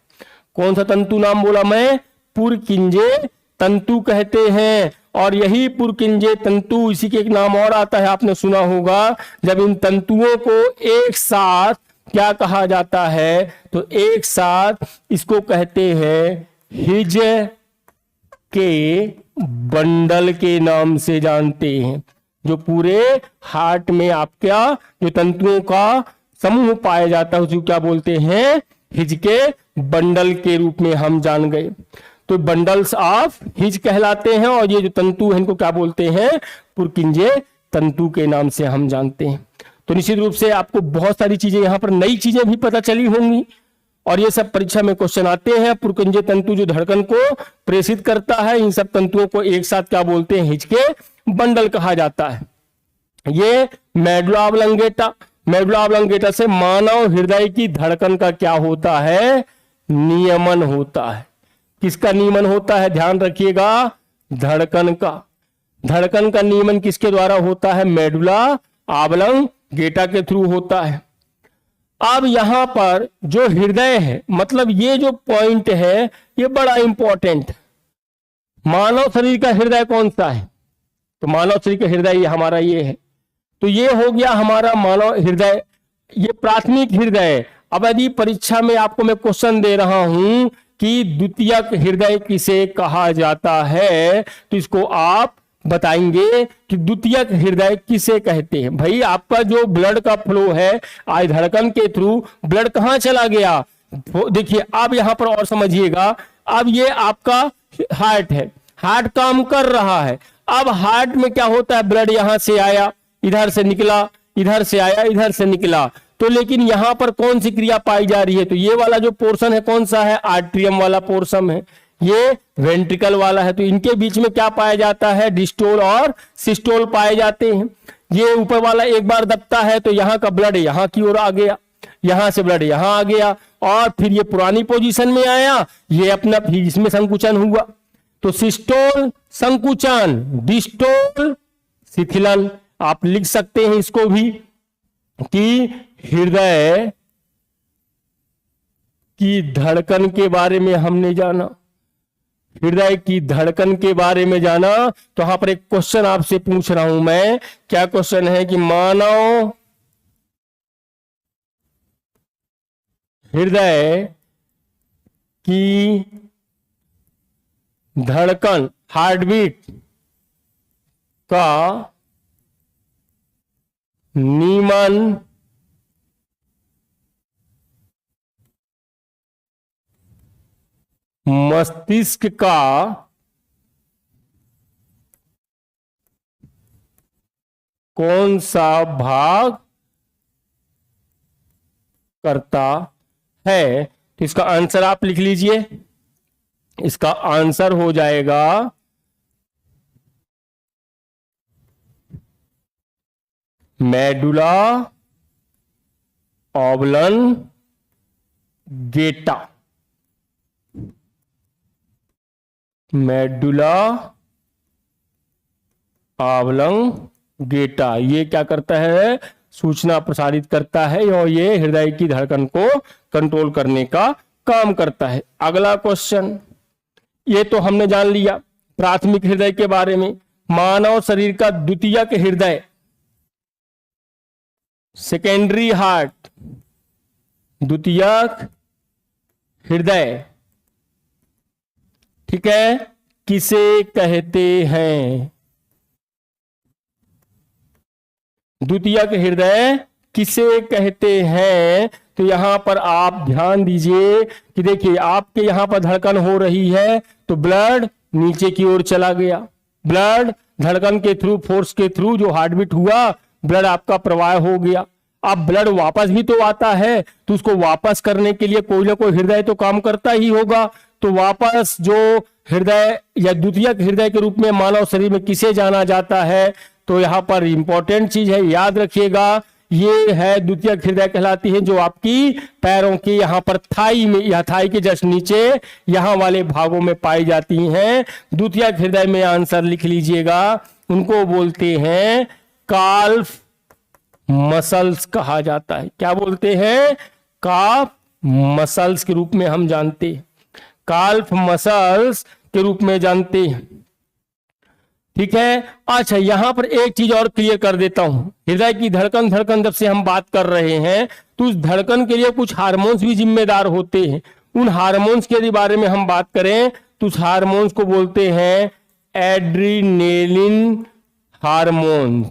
कौन सा तंतु नाम बोला मैं? पुरकिंजे तंतु कहते हैं। और यही पुरकिंजे तंतु, इसी के एक नाम और आता है, आपने सुना होगा, जब इन तंतुओं को एक साथ क्या कहा जाता है? तो एक साथ इसको कहते हैं हिज के बंडल के नाम से जानते हैं। जो पूरे हार्ट में आपका जो तंतुओं का समूह पाया जाता है उसको क्या बोलते हैं? हिज के बंडल के रूप में हम जान गए। तो बंडल्स ऑफ हिज कहलाते हैं और ये जो तंतु है इनको क्या बोलते हैं? पुरकिंजे तंतु के नाम से हम जानते हैं। तो निश्चित रूप से आपको बहुत सारी चीजें यहाँ पर नई चीजें भी पता चली होंगी और ये सब परीक्षा में क्वेश्चन आते हैं। पुरकिंजे तंतु जो धड़कन को प्रेषित करता है, इन सब तंतुओं को एक साथ क्या बोलते हैं? हिज के बंडल कहा जाता है। ये मेडुला ऑब्लंगेटा, मेडुला ऑब्लंगेटा से मानव हृदय की धड़कन का क्या होता है? नियमन होता है। किसका नियमन होता है? ध्यान रखिएगा, धड़कन का। धड़कन का नियमन किसके द्वारा होता है? मेडुला ऑब्लंगेटा के थ्रू होता है। अब यहां पर जो हृदय है, मतलब ये जो पॉइंट है ये बड़ा इंपॉर्टेंट है। मानव शरीर का हृदय कौन सा है? तो मानव शरीर का हृदय ये हमारा ये है। तो ये हो गया हमारा मानव हृदय, ये प्राथमिक हृदय। अब यदि परीक्षा में आपको मैं क्वेश्चन दे रहा हूं कि द्वितीयक हृदय किसे कहा जाता है, तो इसको आप बताएंगे कि द्वितीयक हृदय किसे कहते हैं। भाई आपका जो ब्लड का फ्लो है आज धड़कन के थ्रू ब्लड कहां चला गया? देखिए अब यहां पर और समझिएगा। अब ये आपका हार्ट है, हार्ट काम कर रहा है। अब हार्ट में क्या होता है? ब्लड यहां से आया, इधर से निकला, इधर से आया, इधर से निकला। तो लेकिन यहां पर कौन सी क्रिया पाई जा रही है? तो ये वाला जो पोर्शन है कौन सा है? आर्ट्रियम वाला पोर्शन है, ये वेंट्रिकल वाला है। तो इनके बीच में क्या पाया जाता है? डिस्टोल और सिस्टोल पाए जाते हैं। ये ऊपर वाला एक बार दबता है तो यहाँ का ब्लड यहाँ की ओर आ गया, यहां से ब्लड यहां आ गया और फिर ये पुरानी पोजीशन में आया, ये अपना फिर इसमें संकुचन हुआ। तो सिस्टोल संकुचन, डिस्टोल शिथिलन। आप लिख सकते हैं इसको भी कि हृदय की धड़कन के बारे में हमने जाना, हृदय की धड़कन के बारे में जाना। तो यहां पर एक क्वेश्चन आपसे पूछ रहा हूं मैं, क्या क्वेश्चन है कि मानव हृदय की धड़कन, हार्टबीट का नियमन मस्तिष्क का कौन सा भाग करता है? तो इसका आंसर आप लिख लीजिए। इसका आंसर हो जाएगा मेडुला ऑब्लंगेटा। मेडुला ऑब्लंगेटा ये क्या करता है? सूचना प्रसारित करता है और ये हृदय की धड़कन को कंट्रोल करने का काम करता है। अगला क्वेश्चन, ये तो हमने जान लिया प्राथमिक हृदय के बारे में। मानव शरीर का द्वितीयक हृदय, सेकेंडरी हार्ट, द्वितीयक हृदय, ठीक है, किसे कहते हैं? द्वितीयक हृदय किसे कहते हैं? तो यहां पर आप ध्यान दीजिए कि देखिए आपके यहां पर धड़कन हो रही है तो ब्लड नीचे की ओर चला गया, ब्लड धड़कन के थ्रू, फोर्स के थ्रू जो हार्टबीट हुआ, ब्लड आपका प्रवाह हो गया। अब ब्लड वापस भी तो आता है, तो उसको वापस करने के लिए कोई ना कोई हृदय तो काम करता ही होगा। तो वापस जो हृदय या द्वितीयक हृदय के रूप में मानव शरीर में किसे जाना जाता है? तो यहाँ पर इंपॉर्टेंट चीज है, याद रखिएगा, ये है द्वितीयक हृदय कहलाती है, जो आपकी पैरों के यहाँ पर थाई में, या थाई के जस्ट नीचे यहाँ वाले भागों में पाई जाती हैं। द्वितीयक हृदय में आंसर लिख लीजिएगा, उनको बोलते हैं काल्फ मसल्स कहा जाता है। क्या बोलते हैं? काफ मसल्स के रूप में हम जानते हैं, काल्फ मसल्स के रूप में जानते हैं। ठीक है। अच्छा, यहां पर एक चीज और क्लियर कर देता हूं, हृदय की धड़कन जब से हम बात कर रहे हैं तो उस धड़कन के लिए कुछ हार्मोन्स भी जिम्मेदार होते हैं। उन हार्मोन्स के बारे में हम बात करें तो उस हार्मोन्स को बोलते हैं एड्रीनेलिन हार्मोन्स।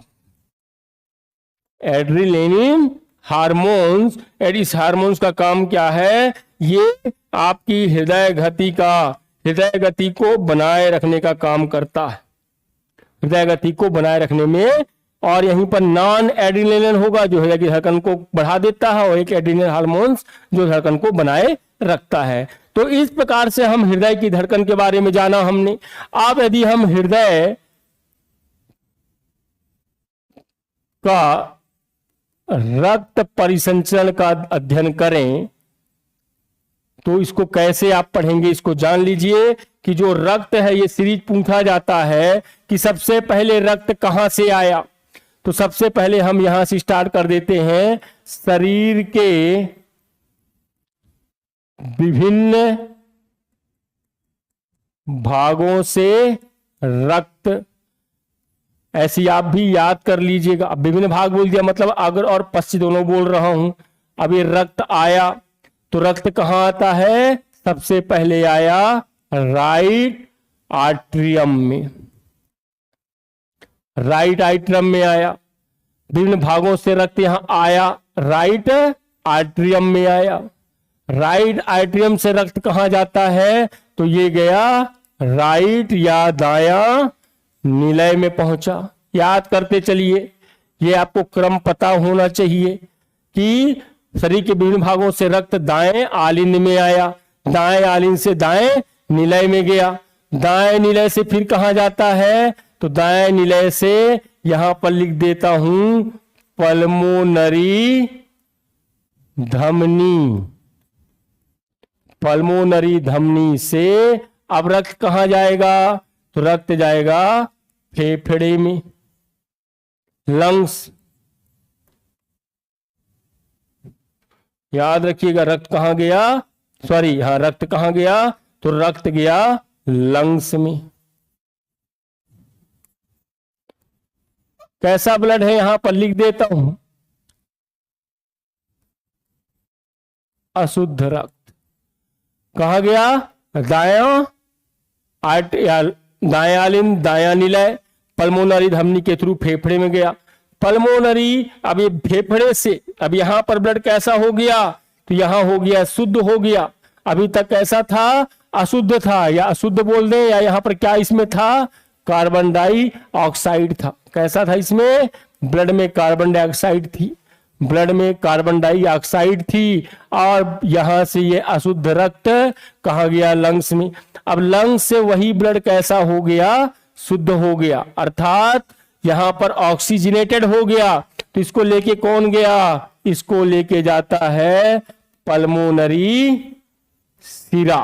एड्रीनेलिन हार्मोन्स, इस हार्मोन्स का काम क्या है? ये आपकी हृदय गति को बनाए रखने का काम करता है, हृदय गति को बनाए रखने में। और यहीं पर नॉन एड्रीनेलिन होगा जो हृदय की धड़कन को बढ़ा देता है, और एक एड्रीनल हार्मोन्स जो धड़कन को बनाए रखता है। तो इस प्रकार से हम हृदय की धड़कन के बारे में जाना हमने। अब यदि हम हृदय का रक्त परिसंचरण का अध्ययन करें तो इसको कैसे आप पढ़ेंगे, इसको जान लीजिए कि जो रक्त है, ये सीरीज पूछा जाता है कि सबसे पहले रक्त कहां से आया। तो सबसे पहले हम यहां से स्टार्ट कर देते हैं, शरीर के विभिन्न भागों से रक्त, ऐसी आप भी याद कर लीजिएगा। अब विभिन्न भाग बोल दिया मतलब अग्र और पश्च दोनों बोल रहा हूं। अब ये रक्त आया तो रक्त कहां आता है? सबसे पहले आया राइट आर्टरियम में, राइट आर्टरियम में आया। विभिन्न भागों से रक्त यहां आया, राइट आर्टरियम में आया। राइट आर्टरियम से रक्त कहां जाता है? तो ये गया राइट या दायां निलय में पहुंचा। याद करते चलिए, ये आपको क्रम पता होना चाहिए कि शरीर के विभिन्न भागों से रक्त दाएं आलिंद में आया, दाएं आलिंद से दाएं निलय में गया, दाएं निलय से फिर कहां जाता है? तो दाएं निलय से यहां पर लिख देता हूं पल्मोनरी धमनी। पल्मोनरी धमनी से अब रक्त कहां जाएगा? तो रक्त जाएगा फेफड़े में, लंग्स। याद रखिएगा रक्त कहां गया, सॉरी हाँ, रक्त कहां गया? तो रक्त गया लंग्स में। कैसा ब्लड है यहां पर लिख देता हूं, अशुद्ध रक्त। कहां गया? दायां दायां आलिंद, दायां निलय, पल्मोनरी धमनी के थ्रू फेफड़े में गया। पल्मोनरी, अब ये फेफड़े से अब यहां पर ब्लड कैसा हो गया? तो यहां हो गया शुद्ध हो गया। अभी तक कैसा था? अशुद्ध था, या अशुद्ध बोल दें, या यहां पर क्या इसमें था? कार्बन डाइऑक्साइड था। कैसा था इसमें? ब्लड में कार्बन डाइऑक्साइड थी, ब्लड में कार्बन डाइऑक्साइड थी। और यहां से ये अशुद्ध रक्त कहां गया? लंग्स में। अब लंग्स से वही ब्लड कैसा हो गया? शुद्ध हो गया, अर्थात यहां पर ऑक्सीजनेटेड हो गया। तो इसको लेके कौन गया? इसको लेके जाता है पल्मोनरी सिरा,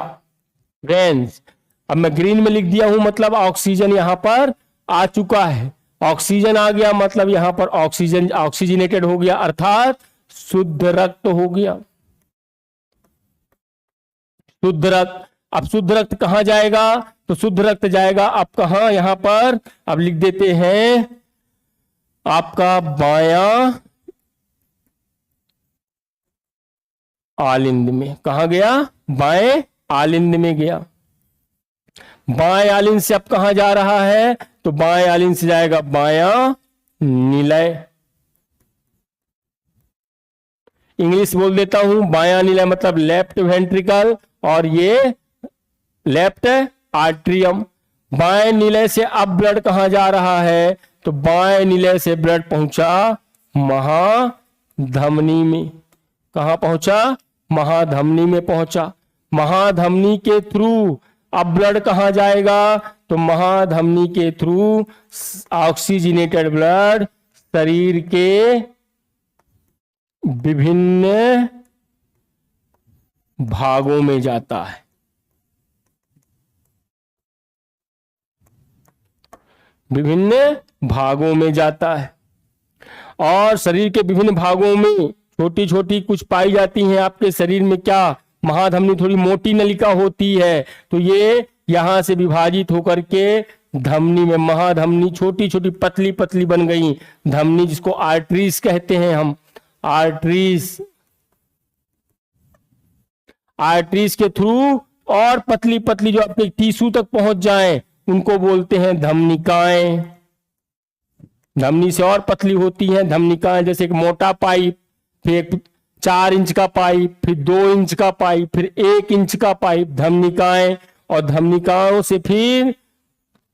वेन्स। अब मैं ग्रीन में लिख दिया हूं, मतलब ऑक्सीजन यहां पर आ चुका है। ऑक्सीजन आ गया मतलब यहां पर ऑक्सीजन ऑक्सीजनेटेड हो गया, अर्थात शुद्ध रक्त हो गया, शुद्ध रक्त। अब शुद्ध रक्त कहां जाएगा? तो शुद्ध रक्त जाएगा अब कहां? यहां पर अब लिख देते हैं आपका बायां आलिंद में। कहां गया? बाएं आलिंद में गया। बाएं आलिंद से अब कहां जा रहा है? तो बाएं आलिंद से जाएगा बायां निलय। इंग्लिश बोल देता हूं, बायां निलय मतलब लेफ्ट वेंट्रिकल, और ये लेफ्ट आर्ट्रियम। बाएं निलय से अब ब्लड कहां जा रहा है? तो बाएं निलय से ब्लड पहुंचा महाधमनी में। कहां पहुंचा? महाधमनी में पहुंचा। महाधमनी के थ्रू अब ब्लड कहां जाएगा? तो महाधमनी के थ्रू ऑक्सीजनेटेड ब्लड शरीर के विभिन्न भागों में जाता है। विभिन्न भागों में जाता है, और शरीर के विभिन्न भागों में छोटी छोटी कुछ पाई जाती हैं। आपके शरीर में क्या? महाधमनी थोड़ी मोटी नलिका होती है, तो ये यहां से विभाजित होकर के धमनी में महाधमनी, छोटी छोटी पतली पतली बन गई धमनी, जिसको आर्टरीज कहते हैं हम। आर्टरीज, आर्टरीज के थ्रू और पतली पतली जो आपके टिश्यू तक पहुंच जाएं उनको बोलते हैं धमनिकाएं। धमनी से और पतली होती हैं धमनिकाएं, जैसे एक मोटा पाइप, फिर एक 4 इंच का पाइप, फिर 2 इंच का पाइप, फिर 1 इंच का पाइप, धमनिकाएं। और धमनिकाओं से फिर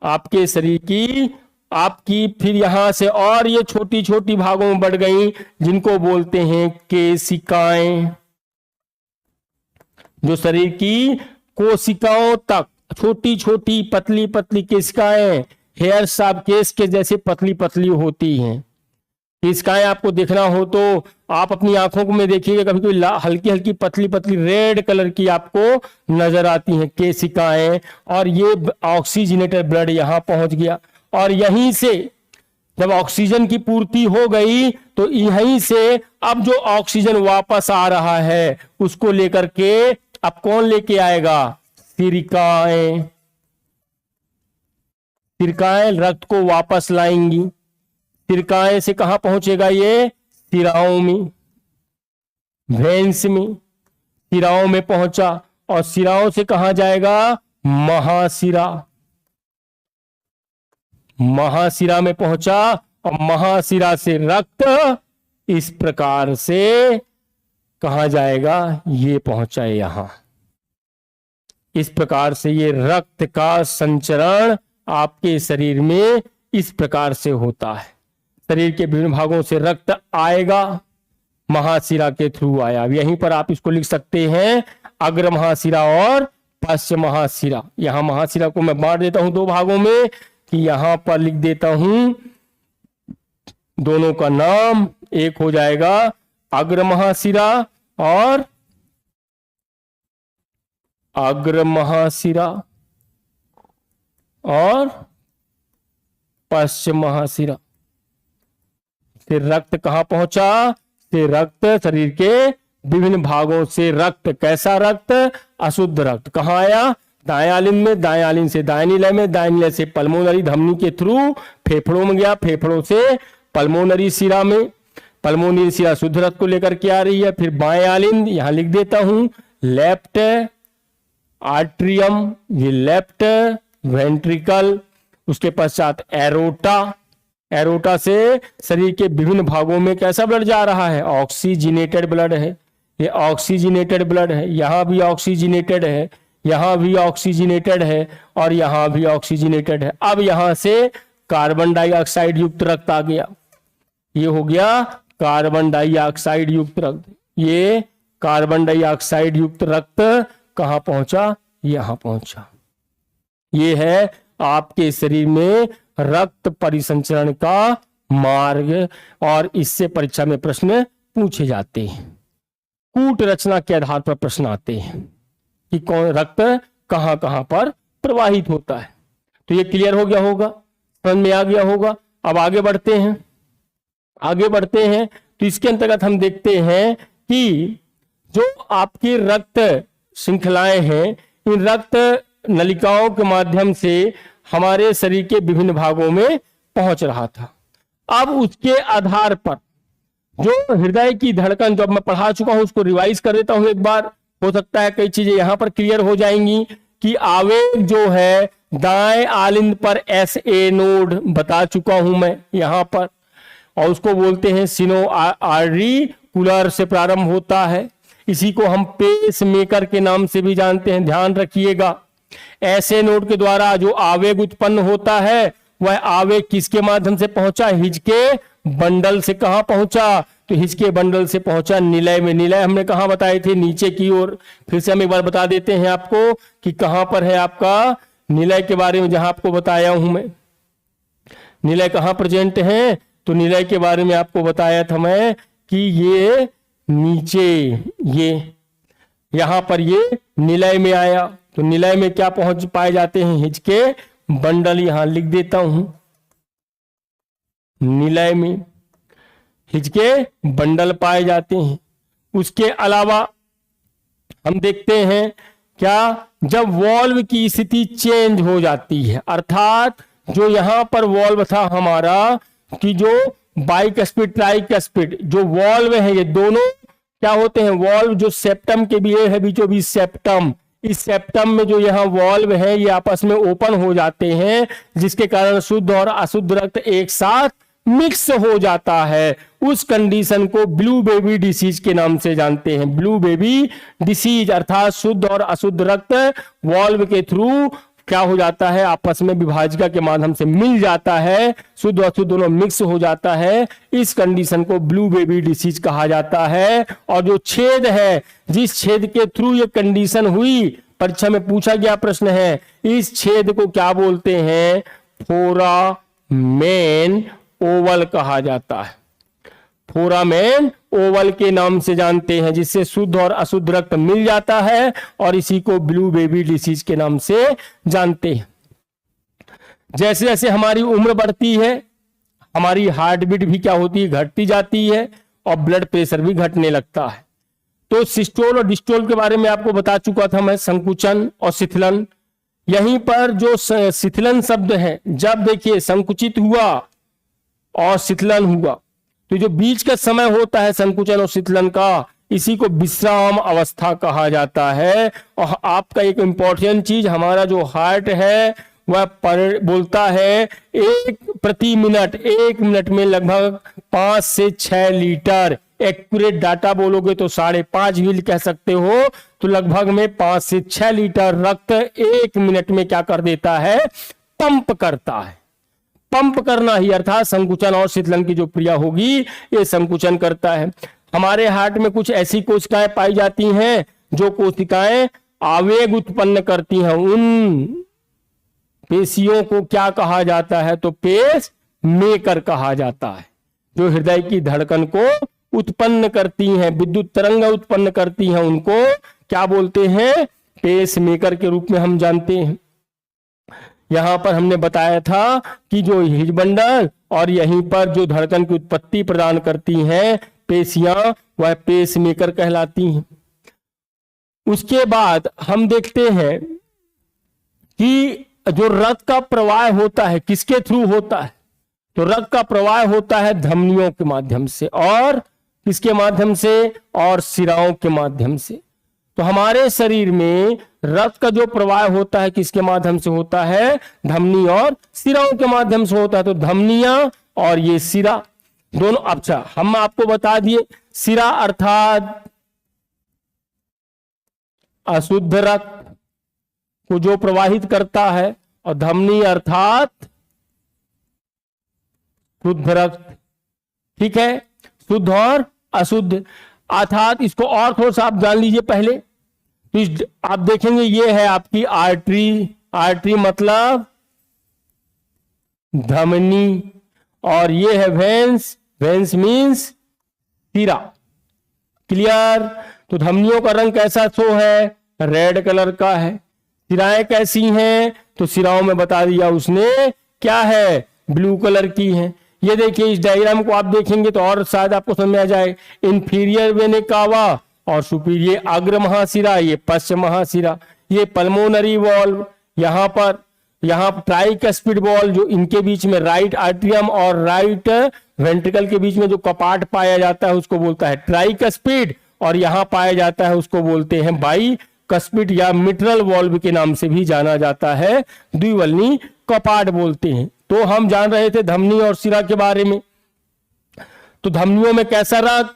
आपके शरीर की आपकी फिर यहां से और ये छोटी छोटी भागों में बढ़ गई, जिनको बोलते हैं केशिकाएं। जो शरीर की कोशिकाओं तक छोटी छोटी पतली पतली केशिकाएं, हेयर्स ऑफ केस के जैसे पतली पतली होती हैं। केशिकाएं आपको देखना हो तो आप अपनी आंखों में देखिएगा, कभी कोई हल्की हल्की पतली पतली रेड कलर की आपको नजर आती हैं केशिकाएं। और ये ऑक्सीजनेटेड ब्लड यहां पहुंच गया, और यहीं से जब ऑक्सीजन की पूर्ति हो गई तो यहीं से अब जो ऑक्सीजन वापस आ रहा है उसको लेकर के अब कौन लेके आएगा? सिरकाएं। सिरकाएं रक्त को वापस लाएंगी। सिरकाएं से कहां पहुंचेगा ये? सिराओं में, वेन्स में, सिराओं में पहुंचा। और सिराओं से कहां जाएगा? महाशिरा। महाशिरा में पहुंचा, और महाशिरा से रक्त इस प्रकार से कहां जाएगा? ये पहुंचा है यहां। इस प्रकार से ये रक्त का संचरण आपके शरीर में इस प्रकार से होता है। शरीर के विभिन्न भागों से रक्त आएगा, महाशिरा के थ्रू आया। यहीं पर आप इसको लिख सकते हैं अग्र महाशिरा और पश्च महाशिरा। यहां महाशिरा को मैं बांट देता हूं 2 भागों में, कि यहां पर लिख देता हूं दोनों का नाम, एक हो जाएगा अग्र महाशिरा और अग्र महाशिरा, और पश्च महाशिरा। फिर रक्त कहां पहुंचा? से रक्त शरीर के विभिन्न भागों से रक्त, कैसा रक्त? अशुद्ध रक्त कहां आया? दाएं आलिंद में, दाएं आलिंद से दाएं निलय में, दाएं निलय से पल्मोनरी धमनी के थ्रू फेफड़ों में गया, फेफड़ों से पल्मोनरी शिरा में, पल्मोनरी शिरा शुद्ध रक्त को लेकर के आ रही है। फिर बाएं आलिंद, यहां लिख देता हूं लेफ्ट आर्ट्रियम, ये लेफ्ट वेंट्रिकल, उसके पश्चात एरोटा। एरोटा से शरीर के विभिन्न भागों में कैसा ब्लड जा रहा है? ऑक्सीजनेटेड ब्लड है। ये ऑक्सीजनेटेड ब्लड है, यहां भी ऑक्सीजनेटेड है, यहां भी ऑक्सीजनेटेड है, और यहां भी ऑक्सीजनेटेड है। अब यहां से कार्बन डाइऑक्साइड युक्त रक्त आ गया। ये हो गया कार्बन डाइऑक्साइड युक्त रक्त। ये कार्बन डाइऑक्साइड युक्त रक्त कहां पहुंचा? यहां पहुंचा। ये है आपके शरीर में रक्त परिसंचरण का मार्ग, और इससे परीक्षा में प्रश्न पूछे जाते हैं। कूट रचना के आधार पर प्रश्न आते हैं कि कौन रक्त कहां कहां पर प्रवाहित होता है। तो ये क्लियर हो गया होगा, समझ में आ गया होगा। अब आगे बढ़ते हैं। आगे बढ़ते हैं तो इसके अंतर्गत हम देखते हैं कि जो आपकी रक्त श्रृंखलाएं हैं, इन रक्त नलिकाओं के माध्यम से हमारे शरीर के विभिन्न भागों में पहुंच रहा था। अब उसके आधार पर जो हृदय की धड़कन, जो मैं पढ़ा चुका हूं उसको रिवाइज कर देता हूं एक बार, हो सकता है कई चीजें यहां पर क्लियर हो जाएंगी। कि आवेग जो है दाएं आलिंद पर SA नोड बता चुका हूं मैं यहां पर, और उसको बोलते हैं सिनो आर्टिकुलर से प्रारंभ होता है। इसी को हम पेस मेकर के नाम से भी जानते हैं, ध्यान रखिएगा। ऐसे नोड के द्वारा जो आवेग उत्पन्न होता है, वह आवेग किसके माध्यम से पहुंचा? हिज के बंडल से। कहां पहुंचा? तो हिज के बंडल से पहुंचा निलय में। निलय हमने कहां बताए थे? नीचे की ओर। फिर से हम एक बार बता देते हैं आपको कि कहां पर है आपका निलय के बारे में, जहां आपको बताया हूं मैं। निलय कहां प्रेजेंट है? तो निलय के बारे में आपको बताया था मैं कि ये नीचे, ये यहां पर ये निलय में आया। तो निलय में क्या पहुंच पाए जाते हैं? हिज के बंडल। यहां लिख देता हूं निलय में हिज के बंडल पाए जाते हैं। उसके अलावा हम देखते हैं क्या, जब वॉल्व की स्थिति चेंज हो जाती है, अर्थात जो यहाँ पर वॉल्व था हमारा कि जो बाइकस्पिड ट्राइकस्पिड जो वॉल्व है, ये दोनों क्या होते हैं, वॉल्व जो सेप्टम के भी है बीचों बीच सेप्टम, इस सेप्टम में जो यहाँ वॉल्व है ये आपस में ओपन हो जाते हैं, जिसके कारण शुद्ध और अशुद्ध रक्त एक साथ मिक्स हो जाता है। उस कंडीशन को ब्लू बेबी डिसीज के नाम से जानते हैं। ब्लू बेबी डिसीज अर्थात शुद्ध और अशुद्ध रक्त वॉल्व के थ्रू क्या हो जाता है, आपस में विभाजिका के माध्यम से मिल जाता है, शुद्ध और अशुद्ध दोनों मिक्स हो जाता है। इस कंडीशन को ब्लू बेबी डिसीज कहा जाता है। और जो छेद है, जिस छेद के थ्रू ये कंडीशन हुई, परीक्षा में पूछा गया प्रश्न है, इस छेद को क्या बोलते हैं, फोरामेन ओवल कहा जाता है। फोरामेन ओवल के नाम से जानते हैं, जिससे शुद्ध और अशुद्ध रक्त मिल जाता है, और इसी को ब्लू बेबी डिसीज के नाम से जानते हैं। जैसे जैसे हमारी उम्र बढ़ती है, हमारी हार्ट बीट भी क्या होती है, घटती जाती है, और ब्लड प्रेशर भी घटने लगता है। तो सिस्टोल और डिस्टोल के बारे में आपको बता चुका था मैं, संकुचन और शिथिलन। यहीं पर जो शिथिलन शब्द है, जब देखिए संकुचित हुआ और शिथिलन हुआ, तो जो बीच का समय होता है संकुचन और शिथिलन का, इसी को विश्राम अवस्था कहा जाता है। और आपका एक इंपॉर्टेंट चीज, हमारा जो हार्ट है वह बोलता है प्रति मिनट, 1 मिनट में लगभग 5 से 6 लीटर। एक्यूरेट डाटा बोलोगे तो 5.5 भी कह सकते हो। तो लगभग में 5 से 6 लीटर रक्त 1 मिनट में क्या कर देता है, पंप करता है। पंप करना ही अर्थात संकुचन और शिथिलन की जो क्रिया होगी, ये संकुचन करता है। हमारे हार्ट में कुछ ऐसी कोशिकाएं पाई जाती हैं जो कोशिकाएं आवेग उत्पन्न करती हैं। उन पेशियों को क्या कहा जाता है, तो पेस मेकर कहा जाता है, जो हृदय की धड़कन को उत्पन्न करती हैं, विद्युत तरंग उत्पन्न करती हैं, उनको क्या बोलते हैं, पेस मेकर के रूप में हम जानते हैं। यहां पर हमने बताया था कि जो हिजबंडल और यहीं पर जो धड़कन की उत्पत्ति प्रदान करती हैं पेशियां, वह पेस मेकर कहलाती हैं। उसके बाद हम देखते हैं कि जो रक्त का प्रवाह होता है किसके थ्रू होता है, तो रक्त का प्रवाह होता है धमनियों के माध्यम से, और किसके माध्यम से, और शिराओं के माध्यम से। तो हमारे शरीर में रक्त का जो प्रवाह होता है किसके माध्यम से होता है, धमनी और शिराओं के माध्यम से होता है। तो धमनियां और ये शिरा दोनों, अच्छा हम आपको बता दिए, शिरा अर्थात अशुद्ध रक्त को जो प्रवाहित करता है, और धमनी अर्थात शुद्ध रक्त। ठीक है, शुद्ध और अशुद्ध अर्थात, इसको और थोड़ा सा आप जान लीजिए पहले। तो आप देखेंगे ये है आपकी आर्टरी, आर्टरी मतलब धमनी, और ये है वेंस, वेंस मीन्स शिरा। क्लियर। तो धमनियों का रंग कैसा शो है, रेड कलर का है। शिराएं कैसी हैं, तो शिराओं में बता दिया उसने क्या है, ब्लू कलर की है। ये देखिए इस डायग्राम को आप देखेंगे तो और शायद आपको समझ में आ जाए। इंफीरियर वेना कावा और सुपीरियर अग्र महाशिरा, ये पश्च महाशिरा, ये पल्मोनरी वॉल्व, यहाँ ट्राइकस्पिड वॉल्व, जो इनके बीच में राइट आर्ट्रियम और राइट वेंट्रिकल के बीच में जो कपाट पाया जाता है उसको बोलता है ट्राइकस्पिड, और यहाँ पाया जाता है उसको बोलते हैं बाइकस्पिड या मिट्रल वॉल्व के नाम से भी जाना जाता है, द्विवल्नी कपाट बोलते हैं। तो हम जान रहे थे धमनी और शिरा के बारे में। तो धमनियों में कैसा रक्त,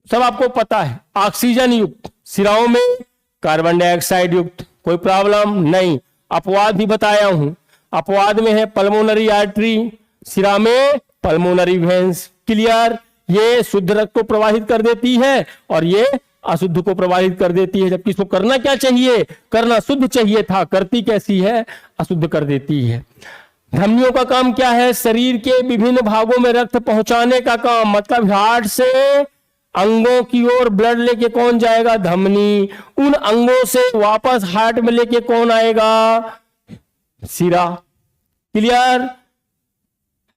सब आपको पता है, ऑक्सीजन युक्त, शिराओं में कार्बन डाइऑक्साइड युक्त, कोई प्रॉब्लम नहीं। अपवाद भी बताया हूं, अपवाद में है पल्मोनरी आर्टरी, शिरा में पल्मोनरी वेंस। क्लियर। ये शुद्ध रक्त को प्रवाहित कर देती है और ये अशुद्ध को प्रवाहित कर देती है, जबकि इसको करना क्या चाहिए, करना शुद्ध चाहिए था, करती कैसी है, अशुद्ध कर देती है। धमनियों का काम क्या है, शरीर के विभिन्न भागों में रक्त पहुंचाने का काम, मतलब हार्ट से अंगों की ओर ब्लड लेके कौन जाएगा, धमनी। उन अंगों से वापस हार्ट में लेके कौन आएगा, शिरा। क्लियर।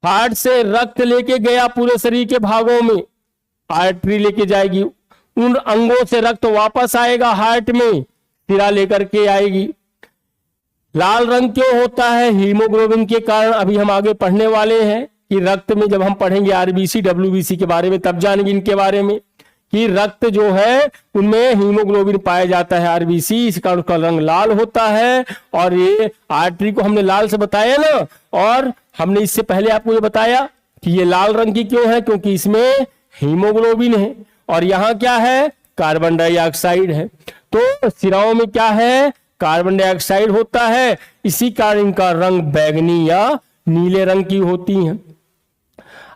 हार्ट से रक्त लेके गया पूरे शरीर के भागों में, आर्टरी लेके जाएगी, उन अंगों से रक्त वापस आएगा हार्ट में, शिरा लेकर के आएगी। लाल रंग क्यों होता है? हीमोग्लोबिन के कारण। अभी हम आगे पढ़ने वाले हैं कि रक्त में जब हम पढ़ेंगे आरबीसी डब्ल्यूबीसी के बारे में तब जानेंगे इनके बारे में कि रक्त जो है उनमें हीमोग्लोबिन पाया जाता है आरबीसी, इस कारण उसका रंग लाल होता है। और ये आर्टरी को हमने लाल से बताया ना, और हमने इससे पहले आपको ये बताया कि ये लाल रंग की क्यों है, क्योंकि इसमें हीमोग्लोबिन है और यहाँ क्या है? कार्बन डाइऑक्साइड है। तो सिराओं में क्या है? कार्बन डाइऑक्साइड होता है, इसी कारण इनका रंग बैंगनी या नीले रंग की होती है।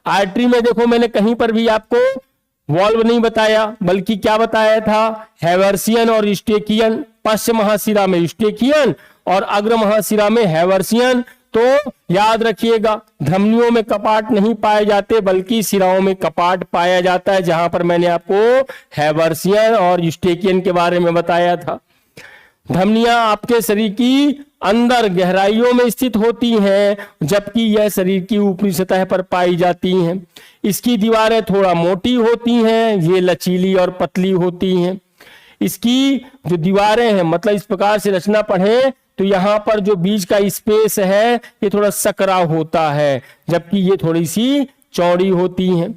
आर्टरी में देखो मैंने कहीं पर भी आपको वॉल्व नहीं बताया, बल्कि क्या बताया था? हैवर्सियन और यूस्टेकियन। पश्च महाशिरा में यूस्टेकियन और अग्र महाशिरा में हैवर्सियन। तो याद रखिएगा, धमनियों में कपाट नहीं पाए जाते बल्कि सिराओं में कपाट पाया जाता है, जहां पर मैंने आपको हैवर्सियन और यूस्टेकियन के बारे में बताया था। धमनियां आपके शरीर की अंदर गहराइयों में स्थित होती हैं, जबकि यह शरीर की ऊपरी सतह पर पाई जाती हैं। इसकी दीवारें थोड़ा मोटी होती हैं, ये लचीली और पतली होती हैं। इसकी जो दीवारें हैं, मतलब इस प्रकार से रचना पढ़ें तो यहाँ पर जो बीच का स्पेस है ये थोड़ा सकरा होता है, जबकि ये थोड़ी सी चौड़ी होती हैं।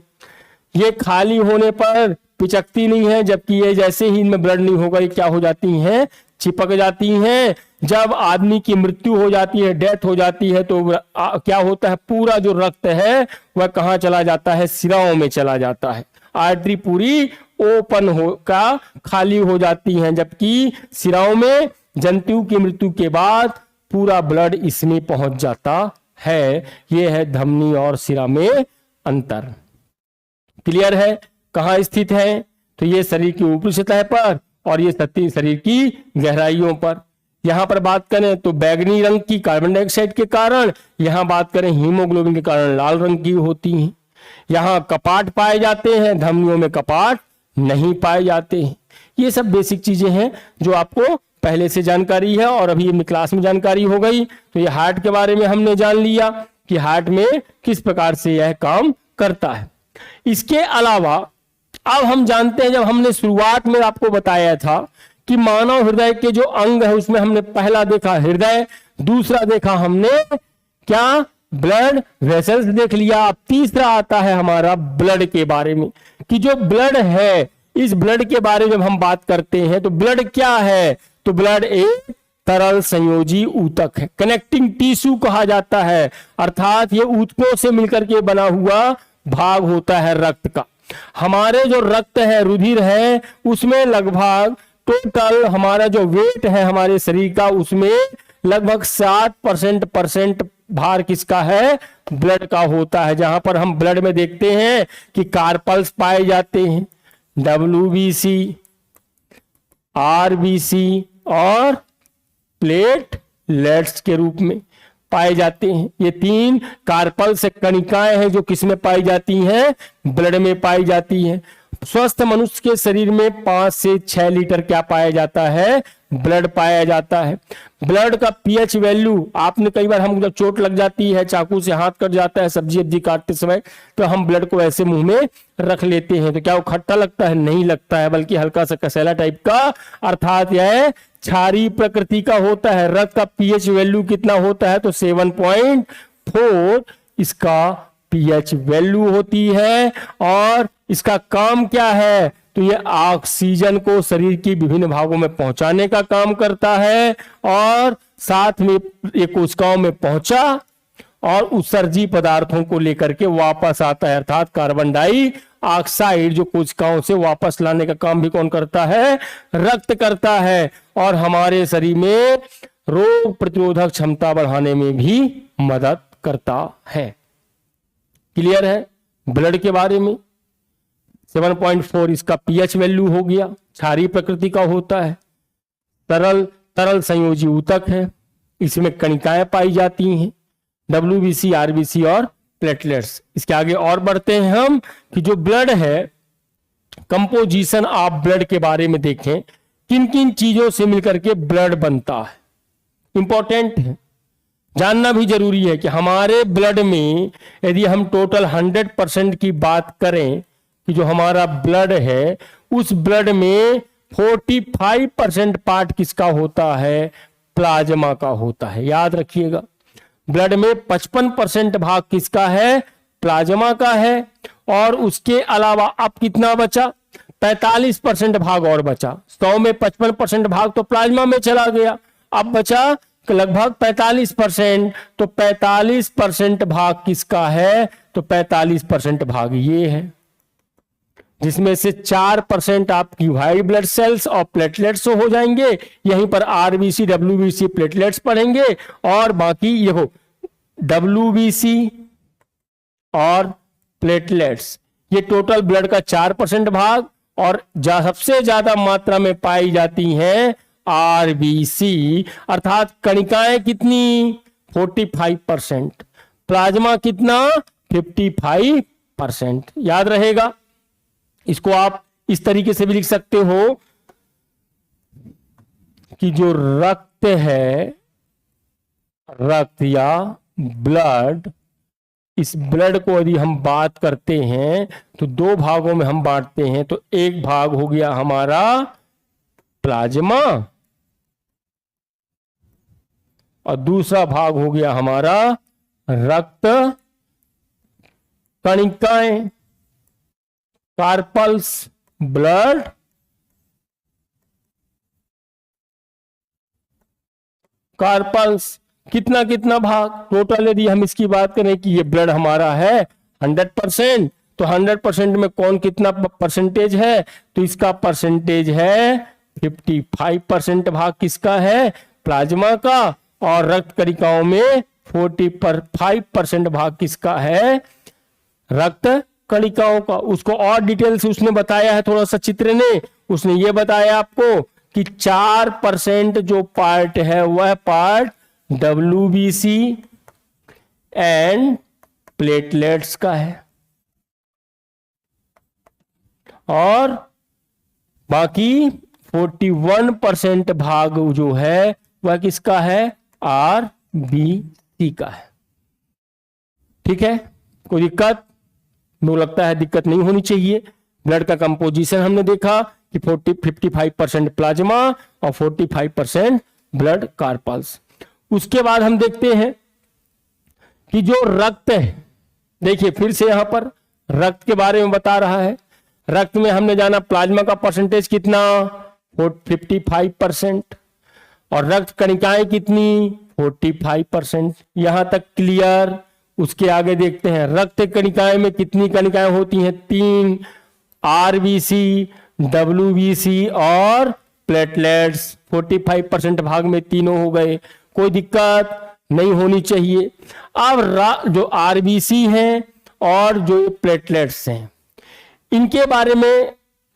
ये खाली होने पर पिचकती नहीं है, जबकि ये जैसे ही इनमें ब्लड नहीं होगा ये क्या हो जाती हैं? चिपक जाती हैं। जब आदमी की मृत्यु हो जाती है, डेथ हो जाती है, तो क्या होता है? पूरा जो रक्त है वह कहाँ चला जाता है? सिराओं में चला जाता है। आर्टरी पूरी ओपन का खाली हो जाती हैं, जबकि सिराओं में जंतु की मृत्यु के बाद पूरा ब्लड इसमें पहुंच जाता है। यह है धमनी और सिरा में अंतर। क्लियर है? कहाँ स्थित है? तो ये शरीर की ऊपरी सतह पर और ये शरीर की गहराइयों पर। यहां पर बात करें तो बैगनी रंग की कार्बन डाइऑक्साइड के कारण, यहां बात करें हीमोग्लोबिन के कारण लाल रंग की होती हैं। यहां कपाट पाए जाते हैं, धमनियों में कपाट नहीं पाए जाते हैं। ये सब बेसिक चीजें हैं जो आपको पहले से जानकारी है और अभी अपनी क्लास में जानकारी हो गई। तो ये हार्ट के बारे में हमने जान लिया कि हार्ट में किस प्रकार से यह काम करता है। इसके अलावा अब हम जानते हैं, जब हमने शुरुआत में आपको बताया था कि मानव हृदय के जो अंग है उसमें हमने पहला देखा हृदय, दूसरा देखा हमने क्या? ब्लड वेसल्स देख लिया। अब तीसरा आता है हमारा ब्लड के बारे में कि जो ब्लड है, इस ब्लड के बारे में जब हम बात करते हैं तो ब्लड क्या है? तो ब्लड एक तरल संयोजी ऊतक है, कनेक्टिंग टिश्यू कहा जाता है, अर्थात ये ऊतकों से मिलकर के बना हुआ भाग होता है रक्त का। हमारे जो रक्त है, रुधिर है, उसमें लगभग टोटल हमारा जो वेट है हमारे शरीर का, उसमें लगभग 7% भार किसका है? ब्लड का होता है। जहां पर हम ब्लड में देखते हैं कि कार्पल्स पाए जाते हैं, डब्ल्यूबीसी, आरबीसी और प्लेटलेट्स के रूप में पाए जाते हैं। ये तीन कार्पल से कणिकाएं हैं जो किसमें पाई जाती हैं? ब्लड में पाई जाती हैं। स्वस्थ मनुष्य के शरीर में 5 से 6 लीटर क्या पाया जाता है? ब्लड पाया जाता है। ब्लड का पीएच वैल्यू, आपने कई बार हम जब चोट लग जाती है, चाकू से हाथ कट जाता है सब्जी अब्जी काटते समय, तो हम ब्लड को ऐसे मुंह में रख लेते हैं, तो क्या वो खट्टा लगता है? नहीं लगता है, बल्कि हल्का सा कसैला टाइप का, अर्थात यह क्षारीय प्रकृति का होता है। रक्त का पीएच वैल्यू कितना होता है? तो 7.4 इसका पीएच वैल्यू होती है। और इसका काम क्या है? तो ये ऑक्सीजन को शरीर की विभिन्न भागों में पहुंचाने का काम करता है और साथ में ये कोशिकाओं में पहुंचा और उत्सर्जी पदार्थों को लेकर के वापस आता है, अर्थात कार्बन डाइऑक्साइड जो कोशिकाओं से वापस लाने का काम भी कौन करता है? रक्त करता है। और हमारे शरीर में रोग प्रतिरोधक क्षमता बढ़ाने में भी मदद करता है। क्लियर है ब्लड के बारे में? 7.4 इसका पीएच वैल्यू हो गया, क्षारीय प्रकृति का होता है, तरल संयोजी ऊतक है, इसमें कणिकाएं पाई जाती हैं, डब्ल्यूबीसी, आरबीसी और प्लेटलेट्स। इसके आगे और बढ़ते हैं हम कि जो ब्लड है, कंपोजिशन ऑफ ब्लड के बारे में देखें, किन किन चीजों से मिलकर के ब्लड बनता है। इंपॉर्टेंट है, जानना भी जरूरी है कि हमारे ब्लड में यदि हम टोटल 100% की बात करें कि जो हमारा ब्लड है, उस ब्लड में 45% पार्ट किसका होता है? प्लाज्मा का होता है, याद रखिएगा। ब्लड में 55% भाग किसका है? प्लाज्मा का है। और उसके अलावा अब कितना बचा? 45% भाग और बचा। 100 में 55% भाग तो प्लाज्मा में चला गया, अब बचा लगभग 45%। तो 45% भाग किसका है? तो 45% भाग ये है, जिसमें से 4% आपकी व्हाइट ब्लड सेल्स और प्लेटलेट्स हो जाएंगे। यहीं पर आरबीसी, डब्ल्यूबीसी, प्लेटलेट्स पढ़ेंगे। और बाकी ये हो डब्ल्यूबीसी और प्लेटलेट्स, ये टोटल ब्लड का 4% भाग। और सबसे ज्यादा मात्रा में पाई जाती हैं आरबीसी, अर्थात कणिकाएं कितनी? 45%। प्लाज्मा कितना? 55%। याद रहेगा। इसको आप इस तरीके से भी लिख सकते हो कि जो रक्त है, रक्त या ब्लड, इस ब्लड को यदि हम बात करते हैं तो दो भागों में हम बांटते हैं। तो एक भाग हो गया हमारा प्लाज्मा और दूसरा भाग हो गया हमारा रक्त कणिकाएं, कार्पल्स, ब्लड कार्पल्स। कितना कितना भाग टोटल? यदि हम इसकी बात करें कि ये ब्लड हमारा है 100%, तो 100% में कौन कितना परसेंटेज है? तो इसका परसेंटेज है 55% भाग किसका है? प्लाज्मा का। और रक्त कणिकाओं में 45% भाग किसका है? रक्त कणिकाओं का। उसको और डिटेल से उसने बताया है, थोड़ा सा चित्र ने उसने ये बताया आपको कि 4% जो पार्ट है वह पार्ट डब्ल्यूबीसी एंड प्लेटलेट्स का है, और बाकी 41% भाग जो है वह किसका है? आरबीसी का है। ठीक है, कोई दिक्कत? मुझे लगता है दिक्कत नहीं होनी चाहिए। ब्लड का कंपोजिशन हमने देखा कि 55% प्लाज्मा और 45% ब्लड कार्पल्स। उसके बाद हम देखते हैं कि जो रक्त है, देखिए फिर से यहां पर रक्त के बारे में बता रहा है। रक्त में हमने जाना प्लाज्मा का परसेंटेज कितना? 55%। और रक्त कणिकाएं कितनी? 45%। यहां तक क्लियर। उसके आगे देखते हैं रक्त कणिकाएं में कितनी कणिकाएं होती हैं? 3, आरबीसी, डब्ल्यूबीसी और प्लेटलेट्स। 45% भाग में तीनों हो गए, कोई दिक्कत नहीं होनी चाहिए। अब जो आरबीसी हैं और जो प्लेटलेट्स हैं, इनके बारे में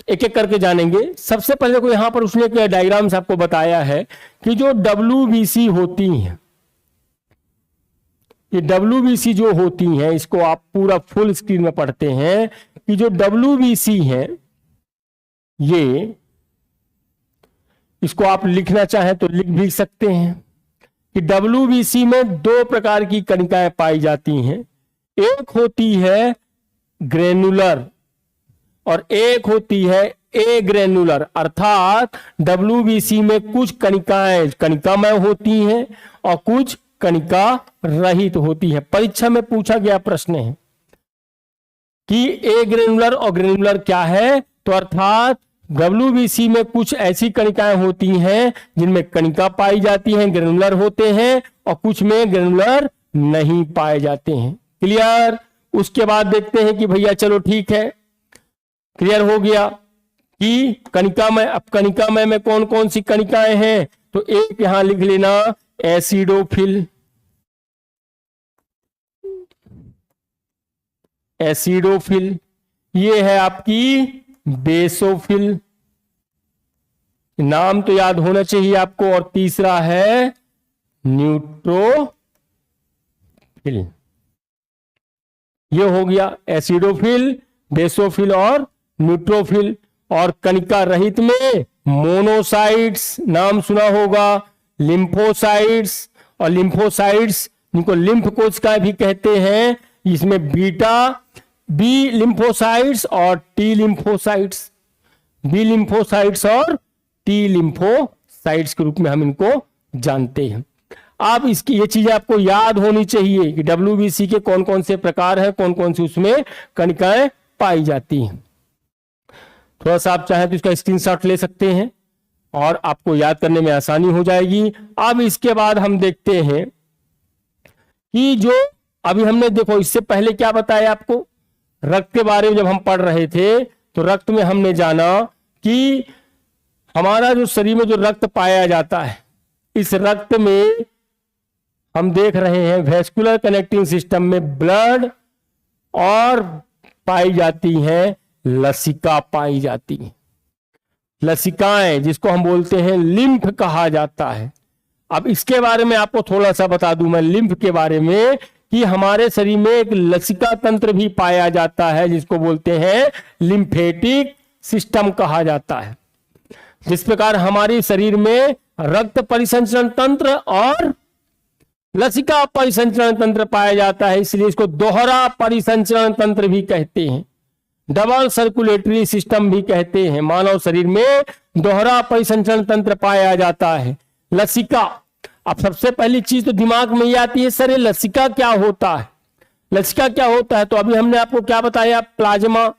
एक एक करके जानेंगे। सबसे पहले को यहां पर उसने एक डायग्राम से आपको बताया है कि जो डब्ल्यूबीसी होती हैं, ये डब्ल्यूबीसी जो होती हैं, इसको आप पूरा फुल स्क्रीन में पढ़ते हैं कि जो डब्ल्यूबीसी है, ये इसको आप लिखना चाहें तो लिख भी सकते हैं कि डब्ल्यूबीसी में 2 प्रकार की कणिकाएं पाई जाती हैं। एक होती है ग्रेनुलर और एक होती है ए ग्रेनुलर, अर्थात डब्ल्यूबीसी में कुछ कणिकाएं कणिकामय होती हैं और कुछ कणिका रहित होती है। परीक्षा में पूछा गया प्रश्न है कि ए ग्रेनुलर और ग्रेनुलर क्या है? तो अर्थात डब्ल्यूबीसी में कुछ ऐसी कणिकाएं होती हैं जिनमें कणिका पाई जाती हैं, ग्रेनुलर होते हैं, और कुछ में ग्रेनुलर नहीं पाए जाते हैं। क्लियर? उसके बाद देखते हैं कि भैया चलो ठीक है, क्लियर हो गया कि कणिकामय। अब कणिकामय में कौन कौन सी कणिकाएं हैं? तो एक यहां लिख लेना, एसिडोफिल, एसिडोफिल। ये है आपकी बेसोफिल, नाम तो याद होना चाहिए आपको। और तीसरा है न्यूट्रोफिल। ये हो गया एसिडोफिल, बेसोफिल और न्यूट्रोफिल। और कणिका रहित में मोनोसाइट्स, नाम सुना होगा, लिम्फोसाइट्स। और लिम्फोसाइट्स इनको लिम्फ कोशिका भी कहते हैं। इसमें बीटा बी लिम्फोसाइट्स और टी लिम्फोसाइट्स, बी लिम्फोसाइट्स और टी लिम्फोसाइट्स के रूप में हम इनको जानते हैं। अब इसकी ये चीजें आपको याद होनी चाहिए कि WBC के कौन कौन से प्रकार हैं, कौन कौन सी उसमें कणिकाएं पाई जाती हैं। थोड़ा सा आप चाहें तो इसका स्क्रीनशॉट ले सकते हैं और आपको याद करने में आसानी हो जाएगी। अब इसके बाद हम देखते हैं कि जो अभी हमने देखो इससे पहले क्या बताया आपको, रक्त के बारे में जब हम पढ़ रहे थे तो रक्त में हमने जाना कि हमारा जो शरीर में जो रक्त पाया जाता है, इस रक्त में हम देख रहे हैं वेस्कुलर कनेक्टिंग सिस्टम में ब्लड और पाई जाती हैं लसिका पाई जाती हैं, लसिकाएं जिसको हम बोलते हैं लिम्फ कहा जाता है। अब इसके बारे में आपको थोड़ा सा बता दूं मैं लिम्फ के बारे में कि हमारे शरीर में एक लसिका तंत्र भी पाया जाता है जिसको बोलते हैं लिम्फेटिक सिस्टम कहा जाता है। जिस प्रकार हमारे शरीर में रक्त परिसंचरण तंत्र और लसिका परिसंचरण तंत्र पाया जाता है, इसलिए इसको दोहरा परिसंचरण तंत्र भी कहते हैं, डबल सर्कुलेटरी सिस्टम भी कहते हैं। मानव शरीर में दोहरा परिसंचरण तंत्र पाया जाता है। लसिका, अब सबसे पहली चीज तो दिमाग में ये आती है, सर ये लसिका क्या होता है, लसिका क्या होता है। तो अभी हमने आपको क्या बताया, प्लाज्मा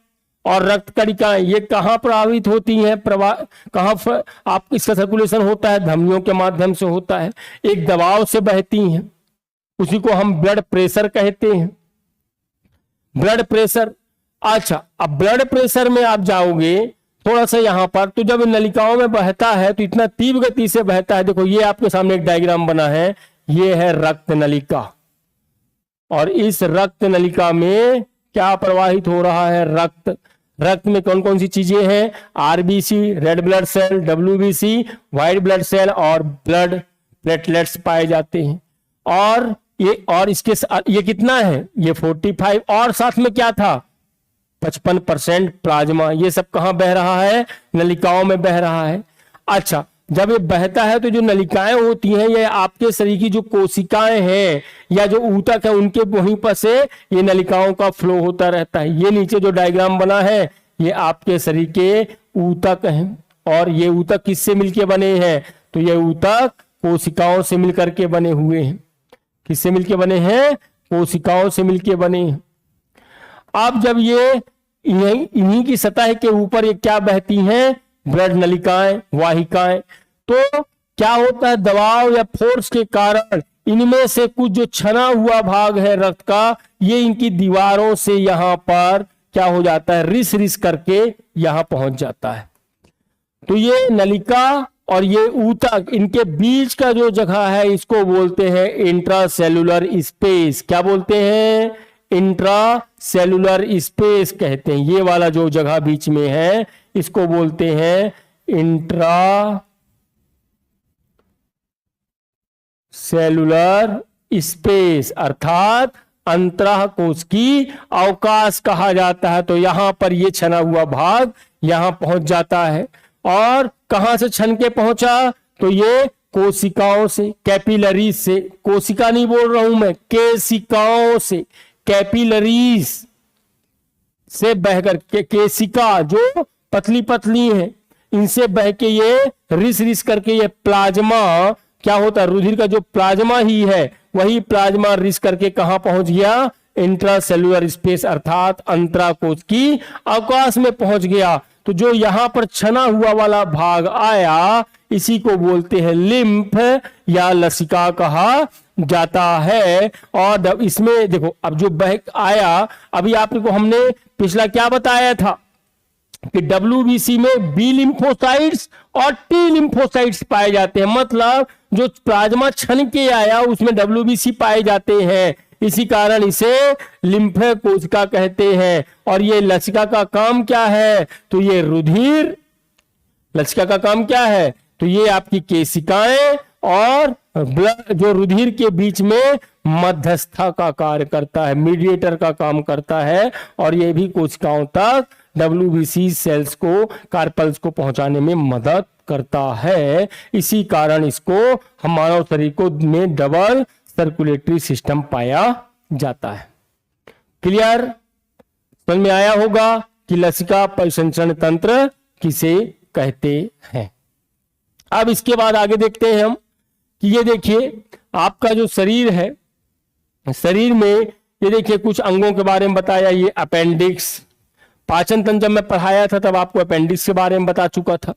और रक्त कणिकाएं ये कहाँ प्रभावित होती हैं, कहाँ आप इसका सर्कुलेशन होता है, धमनियों के माध्यम से होता है, एक दबाव से बहती हैं, उसी को हम ब्लड प्रेशर कहते हैं, ब्लड प्रेशर। अच्छा, अब ब्लड प्रेशर में आप जाओगे थोड़ा सा यहां पर, तो जब नलिकाओं में बहता है तो इतना तीव्र गति से बहता है। देखो ये आपके सामने एक डायग्राम बना है, ये है रक्त नलिका, और इस रक्त नलिका में क्या प्रवाहित हो रहा है, रक्त। रक्त में कौन कौन सी चीजें हैं, RBC red blood cell, WBC white blood cell और ब्लड प्लेटलेट्स पाए जाते हैं। और इसके ये कितना है, ये 45, और साथ में क्या था 55% प्लाज्मा। ये सब कहां बह रहा है, नलिकाओं में बह रहा है। अच्छा, जब ये बहता है तो जो नलिकाएं होती हैं, ये आपके शरीर की जो कोशिकाएं हैं या जो ऊतक है उनके वहीं पर से ये नलिकाओं का फ्लो होता रहता है। ये नीचे जो डायग्राम बना है ये आपके शरीर के ऊतक हैं, और ये ऊतक किससे मिलके बने हैं, तो ये ऊतक कोशिकाओं से मिलकर के बने हुए हैं। किससे मिलके बने हैं, कोशिकाओं से मिलके बने हैं। अब जब ये इन्हीं की सतह के ऊपर ये क्या बहती हैं, ब्लड नलिकाएं, वाहिकाएं, तो क्या होता है, दबाव या फोर्स के कारण इनमें से कुछ जो छना हुआ भाग है रक्त का, ये इनकी दीवारों से यहां पर क्या हो जाता है, रिस रिस करके यहां पहुंच जाता है। तो ये नलिका और ये ऊतक, इनके बीच का जो जगह है इसको बोलते हैं इंट्रासेलुलर स्पेस। क्या बोलते हैं, इंट्रा सेलुलर स्पेस कहते हैं। ये वाला जो जगह बीच में है इसको बोलते हैं इंट्रा सेलुलर स्पेस, अर्थात अंतः कोश की अवकाश कहा जाता है। तो यहां पर ये छना हुआ भाग यहां पहुंच जाता है, और कहां से छन के पहुंचा, तो ये कोशिकाओं से, कैपिलरीज से, कोशिका नहीं बोल रहा हूं मैं, केशिकाओं से, कैपिलरीज से बहकर के, केशिका जो पतली पतली है इनसे बह के ये रिस रिस करके ये प्लाज्मा क्या होता है, रुधिर का जो प्लाज्मा ही है वही प्लाज्मा रिस करके कहां पहुंच गया, इंट्रासेलुलर स्पेस अर्थात अंतराकोश की अवकाश में पहुंच गया। तो जो यहां पर छना हुआ वाला भाग आया इसी को बोलते हैं लिम्फ या लसिका कहा जाता है। और इसमें देखो अब जो बह आया, अभी आपको हमने पिछला क्या बताया था कि WBC में बी लिम्फोसाइट्स और टी लिम्फोसाइट्स पाए जाते हैं, मतलब जो प्लाज्मा छन के आया उसमें WBC पाए जाते हैं, इसी कारण इसे लिम्फ कोशिका कहते हैं। और ये लसिका का काम क्या है, तो ये रुधिर, लसिका का काम क्या है, तो ये आपकी केशिकाएं और ब्लड जो रुधिर के बीच में मध्यस्थता का कार्य करता है, मीडिएटर का काम करता है, और ये भी कोशिकाओं तक WBC सेल्स को, कार्पल्स को पहुंचाने में मदद करता है। इसी कारण इसको हम मानव शरीर को में डबल सर्कुलेटरी सिस्टम पाया जाता है। क्लियर, समझ में आया होगा कि लसिका परिसंचरण तंत्र किसे कहते हैं। अब इसके बाद आगे देखते हैं हम कि ये देखिए आपका जो शरीर है, शरीर में ये देखिए कुछ अंगों के बारे में बताया, ये अपेंडिक्स, पाचन तंत्र जब मैं पढ़ाया था तब आपको अपेंडिक्स के बारे में बता चुका था।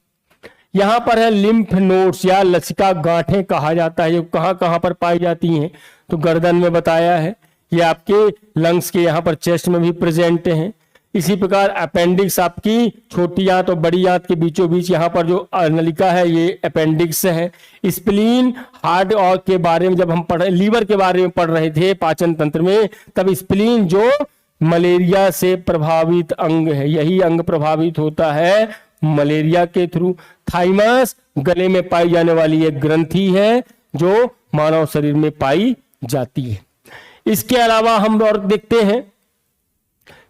यहाँ पर है लिम्फ नोड्स या लसिका गांठें कहा जाता है, ये कहाँ कहाँ पर पाई जाती हैं, तो गर्दन में बताया है, ये आपके लंग्स के यहाँ पर चेस्ट में भी प्रेजेंट हैं। इसी प्रकार अपेंडिक्स आपकी छोटी आंत और बड़ी आंत के बीचों बीच यहाँ पर जो नलिका है ये अपेंडिक्स है। स्प्लीन हार्ट और के बारे में जब हम लीवर के बारे में पढ़ रहे थे पाचन तंत्र में, तब स्प्लीन जो मलेरिया से प्रभावित अंग है, यही अंग प्रभावित होता है मलेरिया के थ्रू। थाइमस गले में पाई जाने वाली एक ग्रंथि है जो मानव शरीर में पाई जाती है। इसके अलावा हम और देखते हैं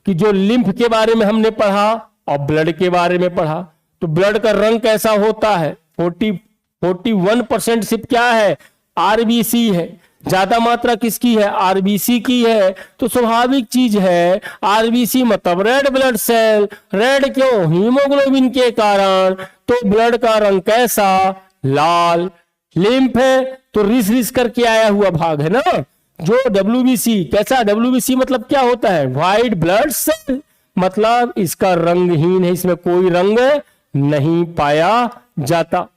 कि जो लिम्फ के बारे में हमने पढ़ा और ब्लड के बारे में पढ़ा, तो ब्लड का रंग कैसा होता है, 41% सिर्फ क्या है, आरबीसी है। ज्यादा मात्रा किसकी है, आरबीसी की है। तो स्वाभाविक चीज है, आरबीसी मतलब रेड ब्लड सेल। रेड क्यों, हीमोग्लोबिन के कारण। तो ब्लड का रंग कैसा, लाल। लिम्फ है तो रिस रिस करके आया हुआ भाग है ना। जो डब्ल्यूबीसी कैसा, डब्ल्यूबीसी मतलब क्या होता है, व्हाइट ब्लड सेल, मतलब इसका रंगहीन है, इसमें कोई रंग नहीं पाया जाता।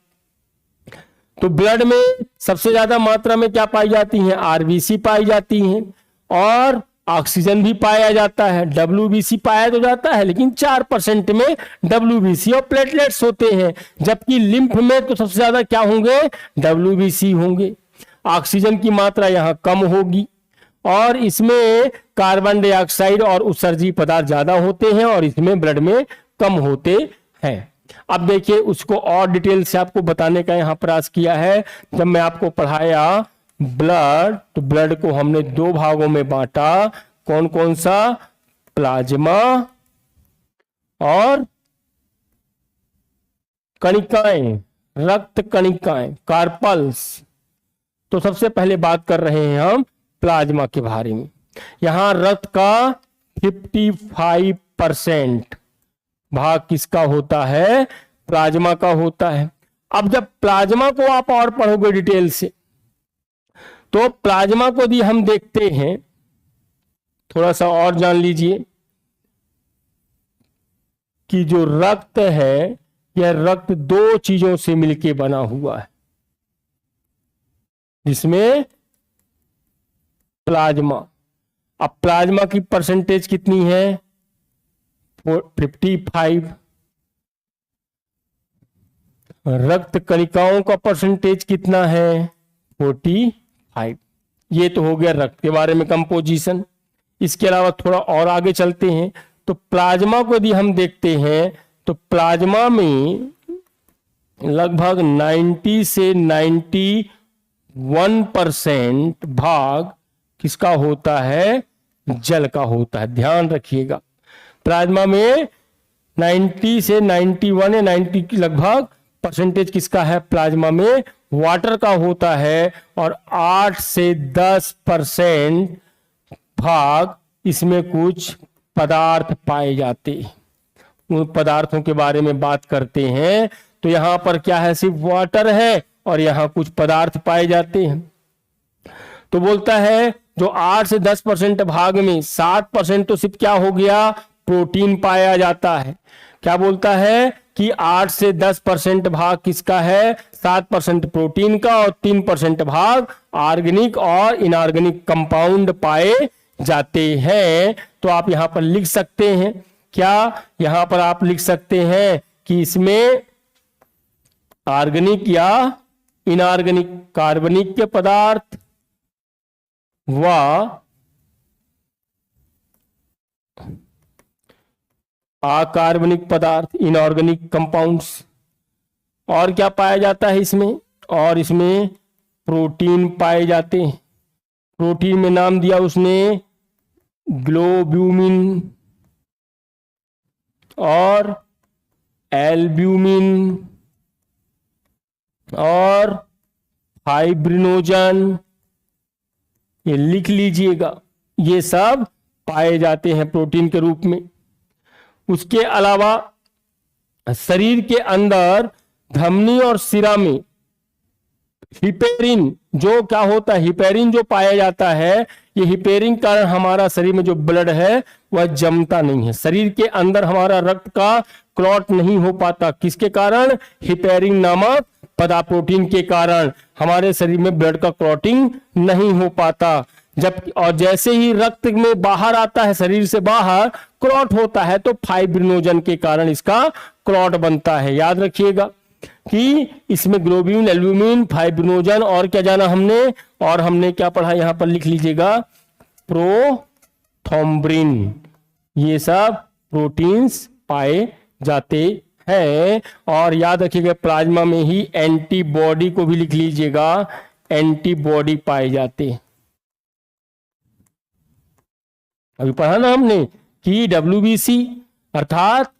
तो ब्लड में सबसे ज्यादा मात्रा में क्या पाई जाती हैं, आरबीसी पाई जाती हैं और ऑक्सीजन भी पाया जाता है। डब्ल्यूबीसी पाया तो जाता है लेकिन 4% में डब्ल्यूबीसी और प्लेटलेट्स होते हैं, जबकि लिम्फ में तो सबसे ज्यादा क्या होंगे, डब्ल्यूबीसी होंगे। ऑक्सीजन की मात्रा यहां कम होगी और इसमें कार्बन डाइऑक्साइड और उत्सर्जी पदार्थ ज्यादा होते हैं और इसमें ब्लड में कम होते हैं। अब देखिए उसको और डिटेल से आपको बताने का यहां प्रयास किया है। जब मैं आपको पढ़ाया ब्लड, तो ब्लड को हमने दो भागों में बांटा, कौन कौन सा, प्लाज्मा और कणिकाएं, रक्त कणिकाएं, कार्पल्स। तो सबसे पहले बात कर रहे हैं हम प्लाज्मा के बारे में। यहां रक्त का 55% भाग किसका होता है, प्लाज्मा का होता है। अब जब प्लाज्मा को आप और पढ़ोगे डिटेल से, तो प्लाज्मा को भी हम देखते हैं, थोड़ा सा और जान लीजिए कि जो रक्त है यह रक्त दो चीजों से मिलकर बना हुआ है, जिसमें प्लाज्मा। अब प्लाज्मा की परसेंटेज कितनी है, 55। रक्त कणिकाओं का परसेंटेज कितना है, 45। ये तो हो गया रक्त के बारे में कंपोजिशन। इसके अलावा थोड़ा और आगे चलते हैं तो प्लाज्मा को यदि हम देखते हैं तो प्लाज्मा में लगभग 90 से 91% भाग किसका होता है, जल का होता है। ध्यान रखिएगा, प्लाज्मा में 90 से 91 या 90 की लगभग परसेंटेज किसका है, प्लाज्मा में वाटर का होता है और 8 से 10% भाग इसमें कुछ पदार्थ पाए जाते हैं। उन पदार्थों के बारे में बात करते हैं तो यहां पर क्या है, सिर्फ वाटर है और यहां कुछ पदार्थ पाए जाते हैं। तो बोलता है जो 8 से 10% भाग में 7% तो सिर्फ क्या हो गया, प्रोटीन पाया जाता है। क्या बोलता है कि 8 से 10% भाग किसका है, 7% प्रोटीन का और 3% भाग ऑर्गेनिक और इनऑर्गेनिक कंपाउंड पाए जाते हैं। तो आप यहां पर लिख सकते हैं, क्या यहां पर आप लिख सकते हैं कि इसमें ऑर्गेनिक या इनऑर्गेनिक, कार्बनिक के पदार्थ व अकार्बनिक पदार्थ, इनऑर्गेनिक कंपाउंड्स, और क्या पाया जाता है इसमें, और इसमें प्रोटीन पाए जाते हैं। प्रोटीन में नाम दिया उसने ग्लोब्यूमिन और एल्ब्यूमिन और फाइब्रिनोजन, ये लिख लीजिएगा, ये सब पाए जाते हैं प्रोटीन के रूप में। उसके अलावा शरीर के अंदर धमनी और शिरा में हिपेरिन जो क्या होता है, हिपेरिन जो पाया जाता है, ये हिपेरिन कारण हमारा शरीर में जो ब्लड है वह जमता नहीं है, शरीर के अंदर हमारा रक्त का क्लॉट नहीं हो पाता। किसके कारण? हिपेरिन नामक पदार्थ, प्रोटीन के कारण हमारे शरीर में ब्लड का क्लॉटिंग नहीं हो पाता। जब और जैसे ही रक्त में बाहर आता है, शरीर से बाहर क्लॉट होता है, तो फाइब्रिनोजन के कारण इसका क्लॉट बनता है। याद रखिएगा कि इसमें ग्लोब्यूल, एल्ब्यूमिन, फाइब्रिनोजन और क्या जाना हमने, और हमने क्या पढ़ा यहां पर लिख लीजिएगा, प्रोथ्रोम्बिन, ये सब प्रोटीन्स पाए जाते हैं। और याद रखिएगा प्लाज्मा में ही एंटीबॉडी को भी लिख लीजिएगा, एंटीबॉडी पाए जाते हैं। अभी पढ़ा ना हमने कि WBC अर्थात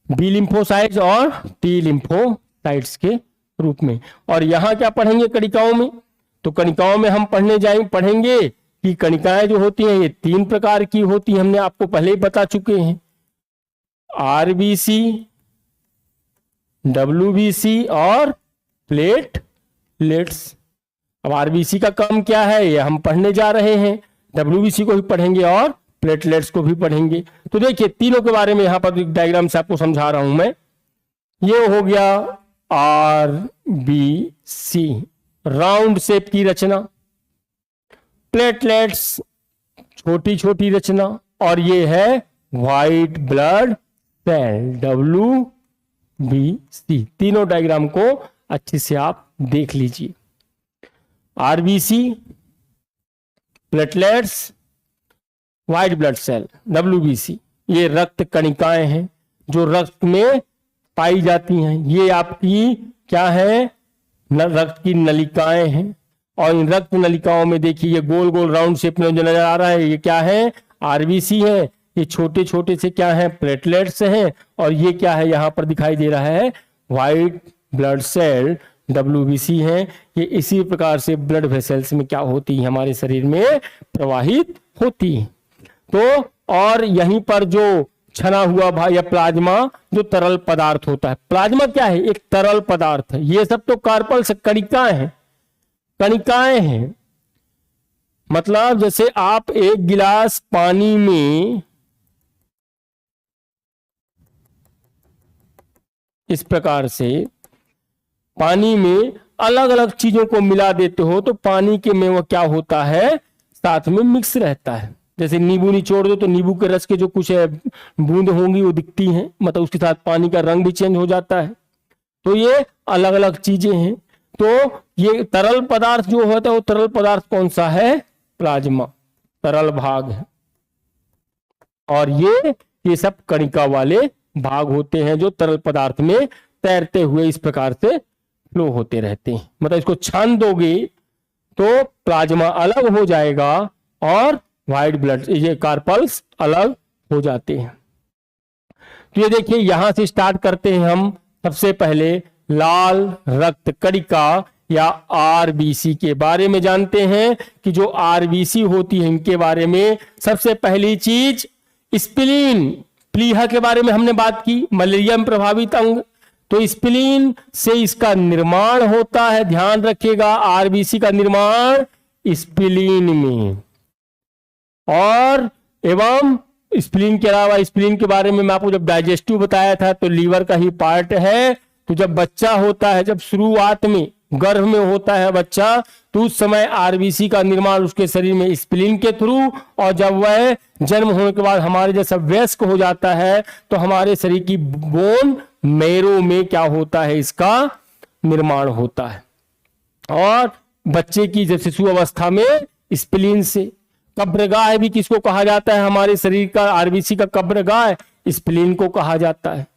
बी लिम्फोसाइट्स और टी लिम्फोसाइट्स के रूप में। और यहां क्या पढ़ेंगे कणिकाओं में, तो कणिकाओं में हम पढ़ेंगे कि कणिकाएं जो होती हैं ये 3 प्रकार की होती हैं, हमने आपको पहले ही बता चुके हैं, RBC, WBC और प्लेटलेट्स। अब RBC का काम क्या है ये हम पढ़ने जा रहे हैं, WBC को भी पढ़ेंगे और प्लेटलेट्स को भी पढ़ेंगे। तो देखिए तीनों के बारे में यहां पर डायग्राम से आपको समझा रहा हूं मैं। ये हो गया RBC, राउंड शेप की रचना, प्लेटलेट्स छोटी छोटी रचना, और ये है व्हाइट ब्लड सेल WBC। तीनों डायग्राम को अच्छे से आप देख लीजिए। RBC, platelets, white blood cell WBC, ये रक्त कणिकाएं हैं जो रक्त में पाई जाती हैं। ये आपकी क्या है, रक्त की नलिकाएं हैं, और इन रक्त नलिकाओं में देखिए ये गोल गोल राउंड शेप में जो नजर आ रहा है, ये क्या है, RBC है। ये छोटे छोटे से क्या है, प्लेटलेट्स हैं, और ये क्या है यहाँ पर दिखाई दे रहा है, व्हाइट ब्लड सेल WBC है। ये इसी प्रकार से ब्लड वेसल्स में क्या होती है, हमारे शरीर में प्रवाहित होती है। तो और यहीं पर जो छना हुआ या प्लाज्मा जो तरल पदार्थ होता है, प्लाज्मा क्या है, एक तरल पदार्थ है। ये सब तो कार्पल्स कणिकाएं हैं, कणिकाएं हैं। मतलब जैसे आप एक गिलास पानी में इस प्रकार से पानी में अलग अलग चीजों को मिला देते हो, तो पानी के में वो क्या होता है, साथ में मिक्स रहता है। जैसे नींबू निचोड़ दो तो नींबू के रस के जो कुछ है बूंद होंगी वो दिखती हैं, मतलब उसके साथ पानी का रंग भी चेंज हो जाता है। तो ये अलग अलग चीजें हैं। तो ये तरल पदार्थ जो होता है वो तरल पदार्थ कौन सा है, प्लाज्मा, तरल भाग है। और ये सब कणिका वाले भाग होते हैं जो तरल पदार्थ में तैरते हुए इस प्रकार से फ्लो होते रहते हैं। मतलब इसको छान दोगे तो प्लाज्मा अलग हो जाएगा और व्हाइट ब्लड ये कार्पल्स अलग हो जाते हैं। तो ये देखिए यहां से स्टार्ट करते हैं हम। सबसे पहले लाल रक्त कणिका या RBC के बारे में जानते हैं कि जो RBC होती है इनके बारे में सबसे पहली चीज स्प्लीन, प्लीहा के बारे में हमने बात की, मलेरिया में प्रभावित अंग। तो स्प्लीन से इसका निर्माण होता है, ध्यान रखिएगा RBC का निर्माण स्प्लीन में। और एवं स्प्लीन के अलावा, स्प्लीन के बारे में मैं आपको जब डाइजेस्टिव बताया था तो लीवर का ही पार्ट है। तो जब बच्चा होता है, जब शुरुआत में गर्भ में होता है बच्चा, तो उस समय RBC का निर्माण उसके शरीर में स्प्लीन के थ्रू, और जब वह जन्म होने के बाद हमारे जैसा वयस्क हो जाता है तो हमारे शरीर की बोन मेरो में क्या होता है, इसका निर्माण होता है। और बच्चे की जब शिशु अवस्था में स्प्लीन से, कब्रगाह भी किसको कहा जाता है, हमारे शरीर का RBC का कब्रगाह स्प्लीन को कहा जाता है।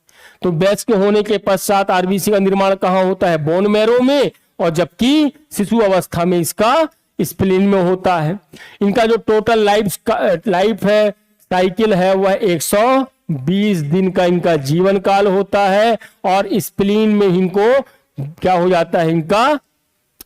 तो वयस्क होने के पश्चात RBC का निर्माण कहाँ होता है, बोन मैरो में, और जबकि शिशु अवस्था में इसका स्प्लीन में होता है। इनका जो टोटल लाइफ है, साइकिल है, वह 120 दिन का इनका जीवन काल होता है। और स्प्लीन में इनको क्या हो जाता है, इनका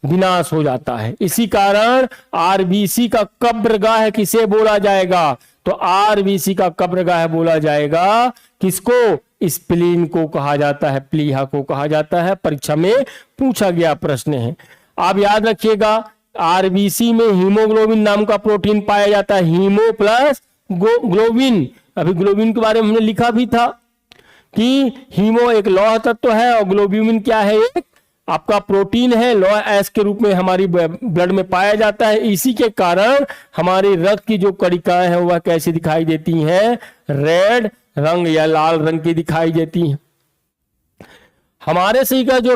विनाश हो जाता है। इसी कारण RBC का कब्रगाह किसे बोला जाएगा, तो RBC का कब्रगाह बोला जाएगा किसको, स्प्लीन को कहा जाता है, प्लीहा को कहा जाता है। परीक्षा में पूछा गया प्रश्न है। आप याद रखिएगा, आरबीसी में हीमोग्लोबिन नाम का प्रोटीन पाया जाता है, हीमो प्लस ग्लोबिन। अभी ग्लोबिन के बारे में हमने लिखा भी था कि हीमो एक लौह तत्व है और ग्लोबिन क्या है, एक आपका प्रोटीन है, लौह एस के रूप में हमारी ब्लड में पाया जाता है। इसी के कारण हमारे रक्त की जो कणिकाएं हैं वह कैसी दिखाई देती हैं, रेड रंग या लाल रंग की दिखाई देती हैं। हमारे शरीर का जो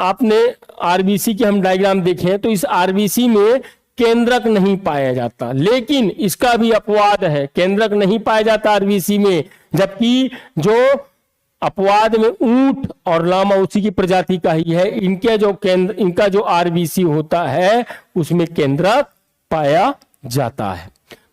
आपने आरबीसी के हम डायग्राम देखें तो इस आरबीसी में केंद्रक नहीं पाया जाता, लेकिन इसका भी अपवाद है, केंद्रक नहीं पाया जाता आरबीसी में, जबकि जो अपवाद में ऊंट और लामा उसी की प्रजाति का ही है, इनका जो आरबीसी होता है उसमें केंद्रक पाया जाता है।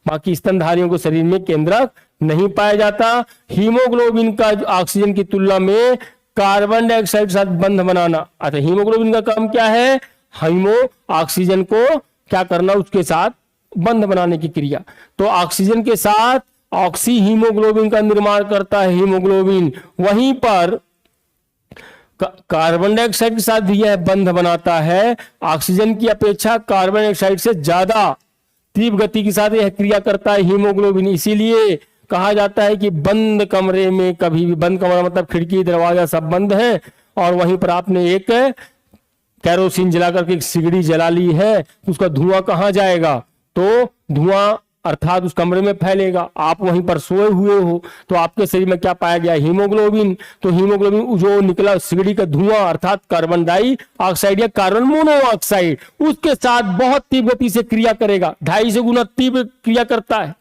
बाकी स्तनधारियों को शरीर में केंद्रक नहीं पाया जाता। हीमोग्लोबिन का ऑक्सीजन की तुलना में कार्बन डाइऑक्साइड के साथ बंध बनाना, अच्छा हीमोग्लोबिन का काम क्या है, हीमो ऑक्सीजन को क्या करना, उसके साथ बंध बनाने की क्रिया। तो ऑक्सीजन के साथ ऑक्सी हीमोग्लोबिन का निर्माण करता है हीमोग्लोबिन, वहीं पर कार्बन डाइऑक्साइड के साथ भी यह बंध बनाता है। ऑक्सीजन की अपेक्षा कार्बन डाइऑक्साइड से ज्यादा तीव्र गति के साथ यह क्रिया करता है हीमोग्लोबिन। इसीलिए कहा जाता है कि बंद कमरे में कभी भी, बंद कमरा मतलब खिड़की दरवाजा सब बंद है, और वहीं पर आपने एक कैरोसिन जला करके एक सिगड़ी जला ली है, उसका धुआं कहाँ जाएगा, तो धुआं अर्थात उस कमरे में फैलेगा। आप वहीं पर सोए हुए हो तो आपके शरीर में क्या पाया गया, हीमोग्लोबिन। तो हीमोग्लोबिन जो निकला सिगड़ी का धुआं अर्थात कार्बन डाइऑक्साइड या कार्बन मोनोऑक्साइड, उसके साथ बहुत तीव्र गति से क्रिया करेगा, 250 गुना तीव्र क्रिया करता है।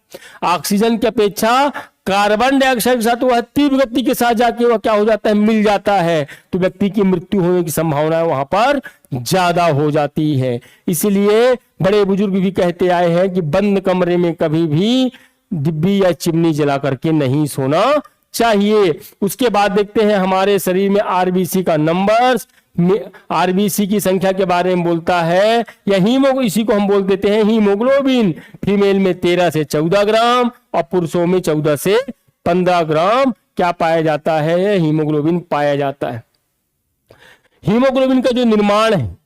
ऑक्सीजन की अपेक्षा कार्बन डाइऑक्साइड के साथ वह तीव्र गति के साथ जाके वह क्या हो जाता है, मिल जाता है, तो व्यक्ति की मृत्यु होने की संभावना वहां पर ज्यादा हो जाती है। इसलिए बड़े बुजुर्ग भी कहते आए हैं कि बंद कमरे में कभी भी डिब्बी या चिमनी जला करके नहीं सोना चाहिए। उसके बाद देखते हैं हमारे शरीर में आरबीसी का नंबर्स, आरबीसी की संख्या के बारे में बोलता है, या इसी को हम बोल देते हैं हीमोग्लोबिन। फीमेल में 13 से 14 ग्राम और पुरुषों में 14 से 15 ग्राम क्या पाया जाता है, हीमोग्लोबिन पाया जाता है। हीमोग्लोबिन का जो निर्माण है,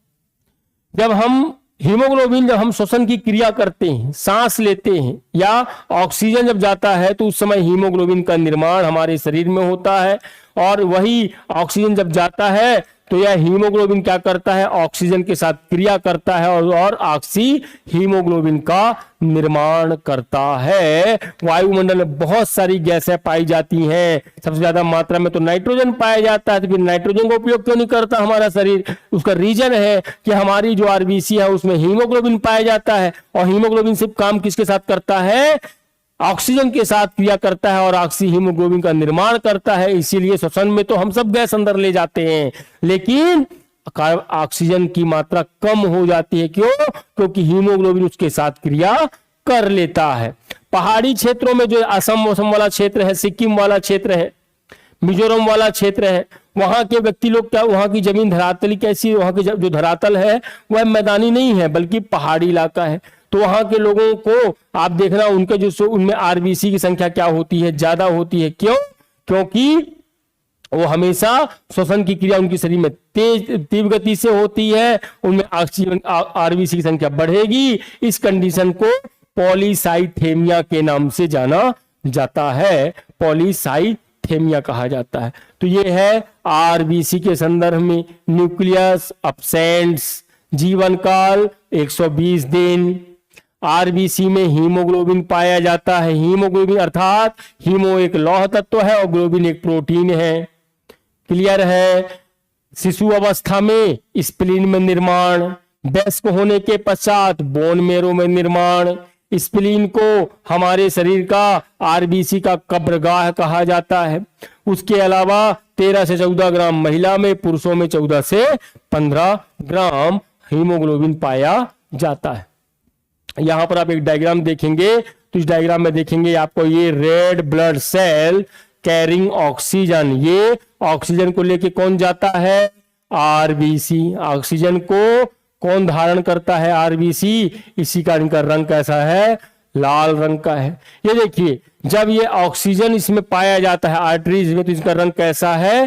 जब हम श्वसन की क्रिया करते हैं, सांस लेते हैं या ऑक्सीजन जब जाता है तो उस समय हीमोग्लोबिन का निर्माण हमारे शरीर में होता है, और वही ऑक्सीजन जब जाता है तो यह हीमोग्लोबिन क्या करता है, ऑक्सीजन के साथ क्रिया करता है और ऑक्सी हीमोग्लोबिन का निर्माण करता है। वायुमंडल में बहुत सारी गैसें पाई जाती हैं, सबसे ज्यादा मात्रा में तो नाइट्रोजन पाया जाता है, तो फिर नाइट्रोजन का उपयोग क्यों नहीं करता हमारा शरीर, उसका रीजन है कि हमारी जो आरबीसी है उसमें हीमोग्लोबिन पाया जाता है, और हीमोग्लोबिन सिर्फ काम किसके साथ करता है, ऑक्सीजन के साथ क्रिया करता है और ऑक्सी हीमोग्लोबिन का निर्माण करता है। इसीलिए श्वसन में तो हम सब गैस अंदर ले जाते हैं, लेकिन ऑक्सीजन की मात्रा कम हो जाती है। क्यों? क्योंकि हीमोग्लोबिन उसके साथ क्रिया कर लेता है। पहाड़ी क्षेत्रों में जो असम मौसम वाला क्षेत्र है, सिक्किम वाला क्षेत्र है, मिजोरम वाला क्षेत्र है, वहां के व्यक्ति लोग क्या, वहां की जमीन धरातली कैसी है, वहां की जो धरातल है वह मैदानी नहीं है बल्कि पहाड़ी इलाका है। तो वहां के लोगों को आप देखना उनके जो उनमें आरबीसी की संख्या क्या होती है, ज्यादा होती है। क्यों? क्योंकि वो हमेशा श्वसन की क्रिया उनके शरीर में तीव्र गति से होती है, उनमें ऑक्सीजन आरबीसी की संख्या बढ़ेगी। इस कंडीशन को पॉलीसाइथेमिया के नाम से जाना जाता है, पॉलीसाइथेमिया कहा जाता है। तो ये है आरबीसी के संदर्भ में न्यूक्लियस, अपसेंट्स, जीवन काल 120 दिन। आरबीसी में हीमोग्लोबिन पाया जाता है। हीमोग्लोबिन अर्थात हीमो एक लौह तत्व है और ग्लोबिन एक प्रोटीन है। क्लियर है? शिशु अवस्था में स्प्लीन में निर्माण, वयस्क होने के पश्चात बोन मेरो में निर्माण। स्प्लीन को हमारे शरीर का आरबीसी का कब्रगाह कहा जाता है। उसके अलावा 13 से 14 ग्राम महिला में, पुरुषों में 14 से 15 ग्राम हीमोग्लोबिन पाया जाता है। यहां पर आप एक डायग्राम देखेंगे तो इस डायग्राम में देखेंगे आपको ये red blood cell carrying oxygen, ये ऑक्सीजन को लेके कौन जाता है? आरबीसी। ऑक्सीजन को कौन धारण करता है? आरबीसी। इसी का इनका रंग कैसा है? लाल रंग का है। ये देखिए जब ये ऑक्सीजन इसमें पाया जाता है आर्टरीज में तो इसका रंग कैसा है?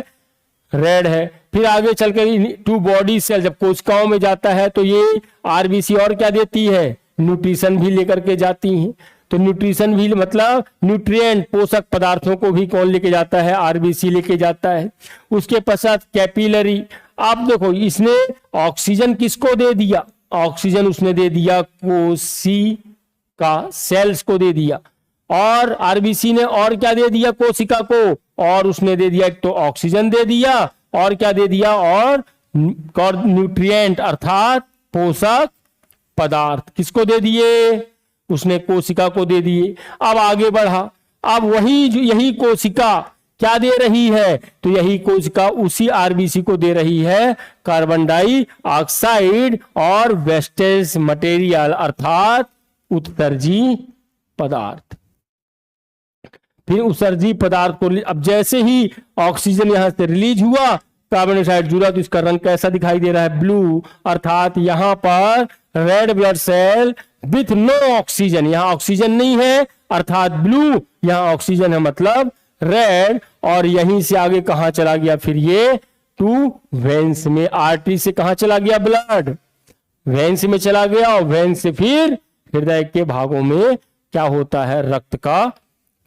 रेड है। फिर आगे चलकर टू बॉडी सेल जब कोशिकाओं में जाता है तो ये आरबीसी और क्या देती है, न्यूट्रिशन भी लेकर के जाती हैं। तो न्यूट्रिशन भी मतलब न्यूट्रिएंट पोषक पदार्थों को भी कौन लेके जाता है, आरबीसी लेके जाता है। उसके पश्चात कैपिलरी, आप देखो इसने ऑक्सीजन किसको दे दिया, ऑक्सीजन उसने दे दिया कोशिका सेल्स को दे दिया, और आरबीसी ने और क्या दे दिया कोशिका को, और उसने दे दिया एक तो ऑक्सीजन दे दिया और क्या दे दिया, और न्यूट्रिएंट अर्थात पोषक पदार्थ किसको दे दिए, उसने कोशिका को दे दिए। अब आगे बढ़ा, अब यही कोशिका क्या दे रही है, तो यही कोशिका उसी आरबीसी को दे रही है कार्बन डाइऑक्साइड और वेस्टेज मटेरियल अर्थात उत्सर्जी पदार्थ। फिर उत्सर्जी पदार्थ को अब जैसे ही ऑक्सीजन यहां से रिलीज हुआ, कार्बन डाइऑक्साइड जुड़ा, तो इसका रंग कैसा दिखाई दे रहा है, ब्लू, अर्थात यहां पर red blood cell with no oxygen, यहां ऑक्सीजन नहीं है अर्थात ब्लू, यहां ऑक्सीजन है मतलब रेड। और यहीं से आगे कहां चला गया, फिर ये टू वेन्स में, आर्टरी से कहां चला गया, ब्लड वेन्स में चला गया, और वेन्स से फिर हृदय के भागों में क्या होता है, रक्त का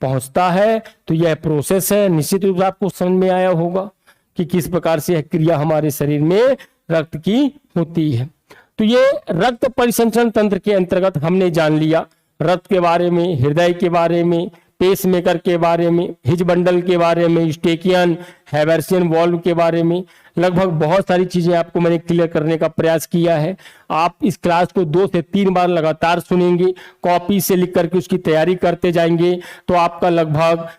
पहुंचता है। तो यह प्रोसेस है, निश्चित रूप से आपको समझ में आया होगा कि किस प्रकार से यह क्रिया हमारे शरीर में रक्त की होती है। तो ये रक्त परिसंचरण तंत्र के अंतर्गत हमने जान लिया रक्त के बारे में, हृदय के बारे में, पेसमेकर के बारे में, हिज बंडल के बारे में, यूस्टेकियन हैवर्सियन वॉल्व के बारे में, लगभग बहुत सारी चीजें आपको मैंने क्लियर करने का प्रयास किया है। आप इस क्लास को 2 से 3 बार लगातार सुनेंगे, कॉपी से लिख करके उसकी तैयारी करते जाएंगे, तो आपका लगभग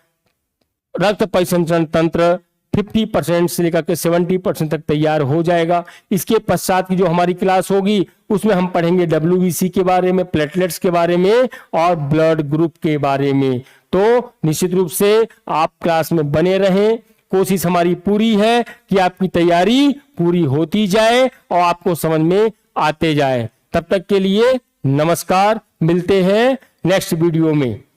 रक्त परिसंचरण तंत्र 50% से लेकर के 70% तक तैयार हो जाएगा। इसके पश्चात की जो हमारी क्लास होगी उसमें हम पढ़ेंगे WBC के बारे में, प्लेटलेट्स के बारे में और ब्लड ग्रुप के बारे में। तो निश्चित रूप से आप क्लास में बने रहें, कोशिश हमारी पूरी है कि आपकी तैयारी पूरी होती जाए और आपको समझ में आते जाए। तब तक के लिए नमस्कार, मिलते हैं नेक्स्ट वीडियो में।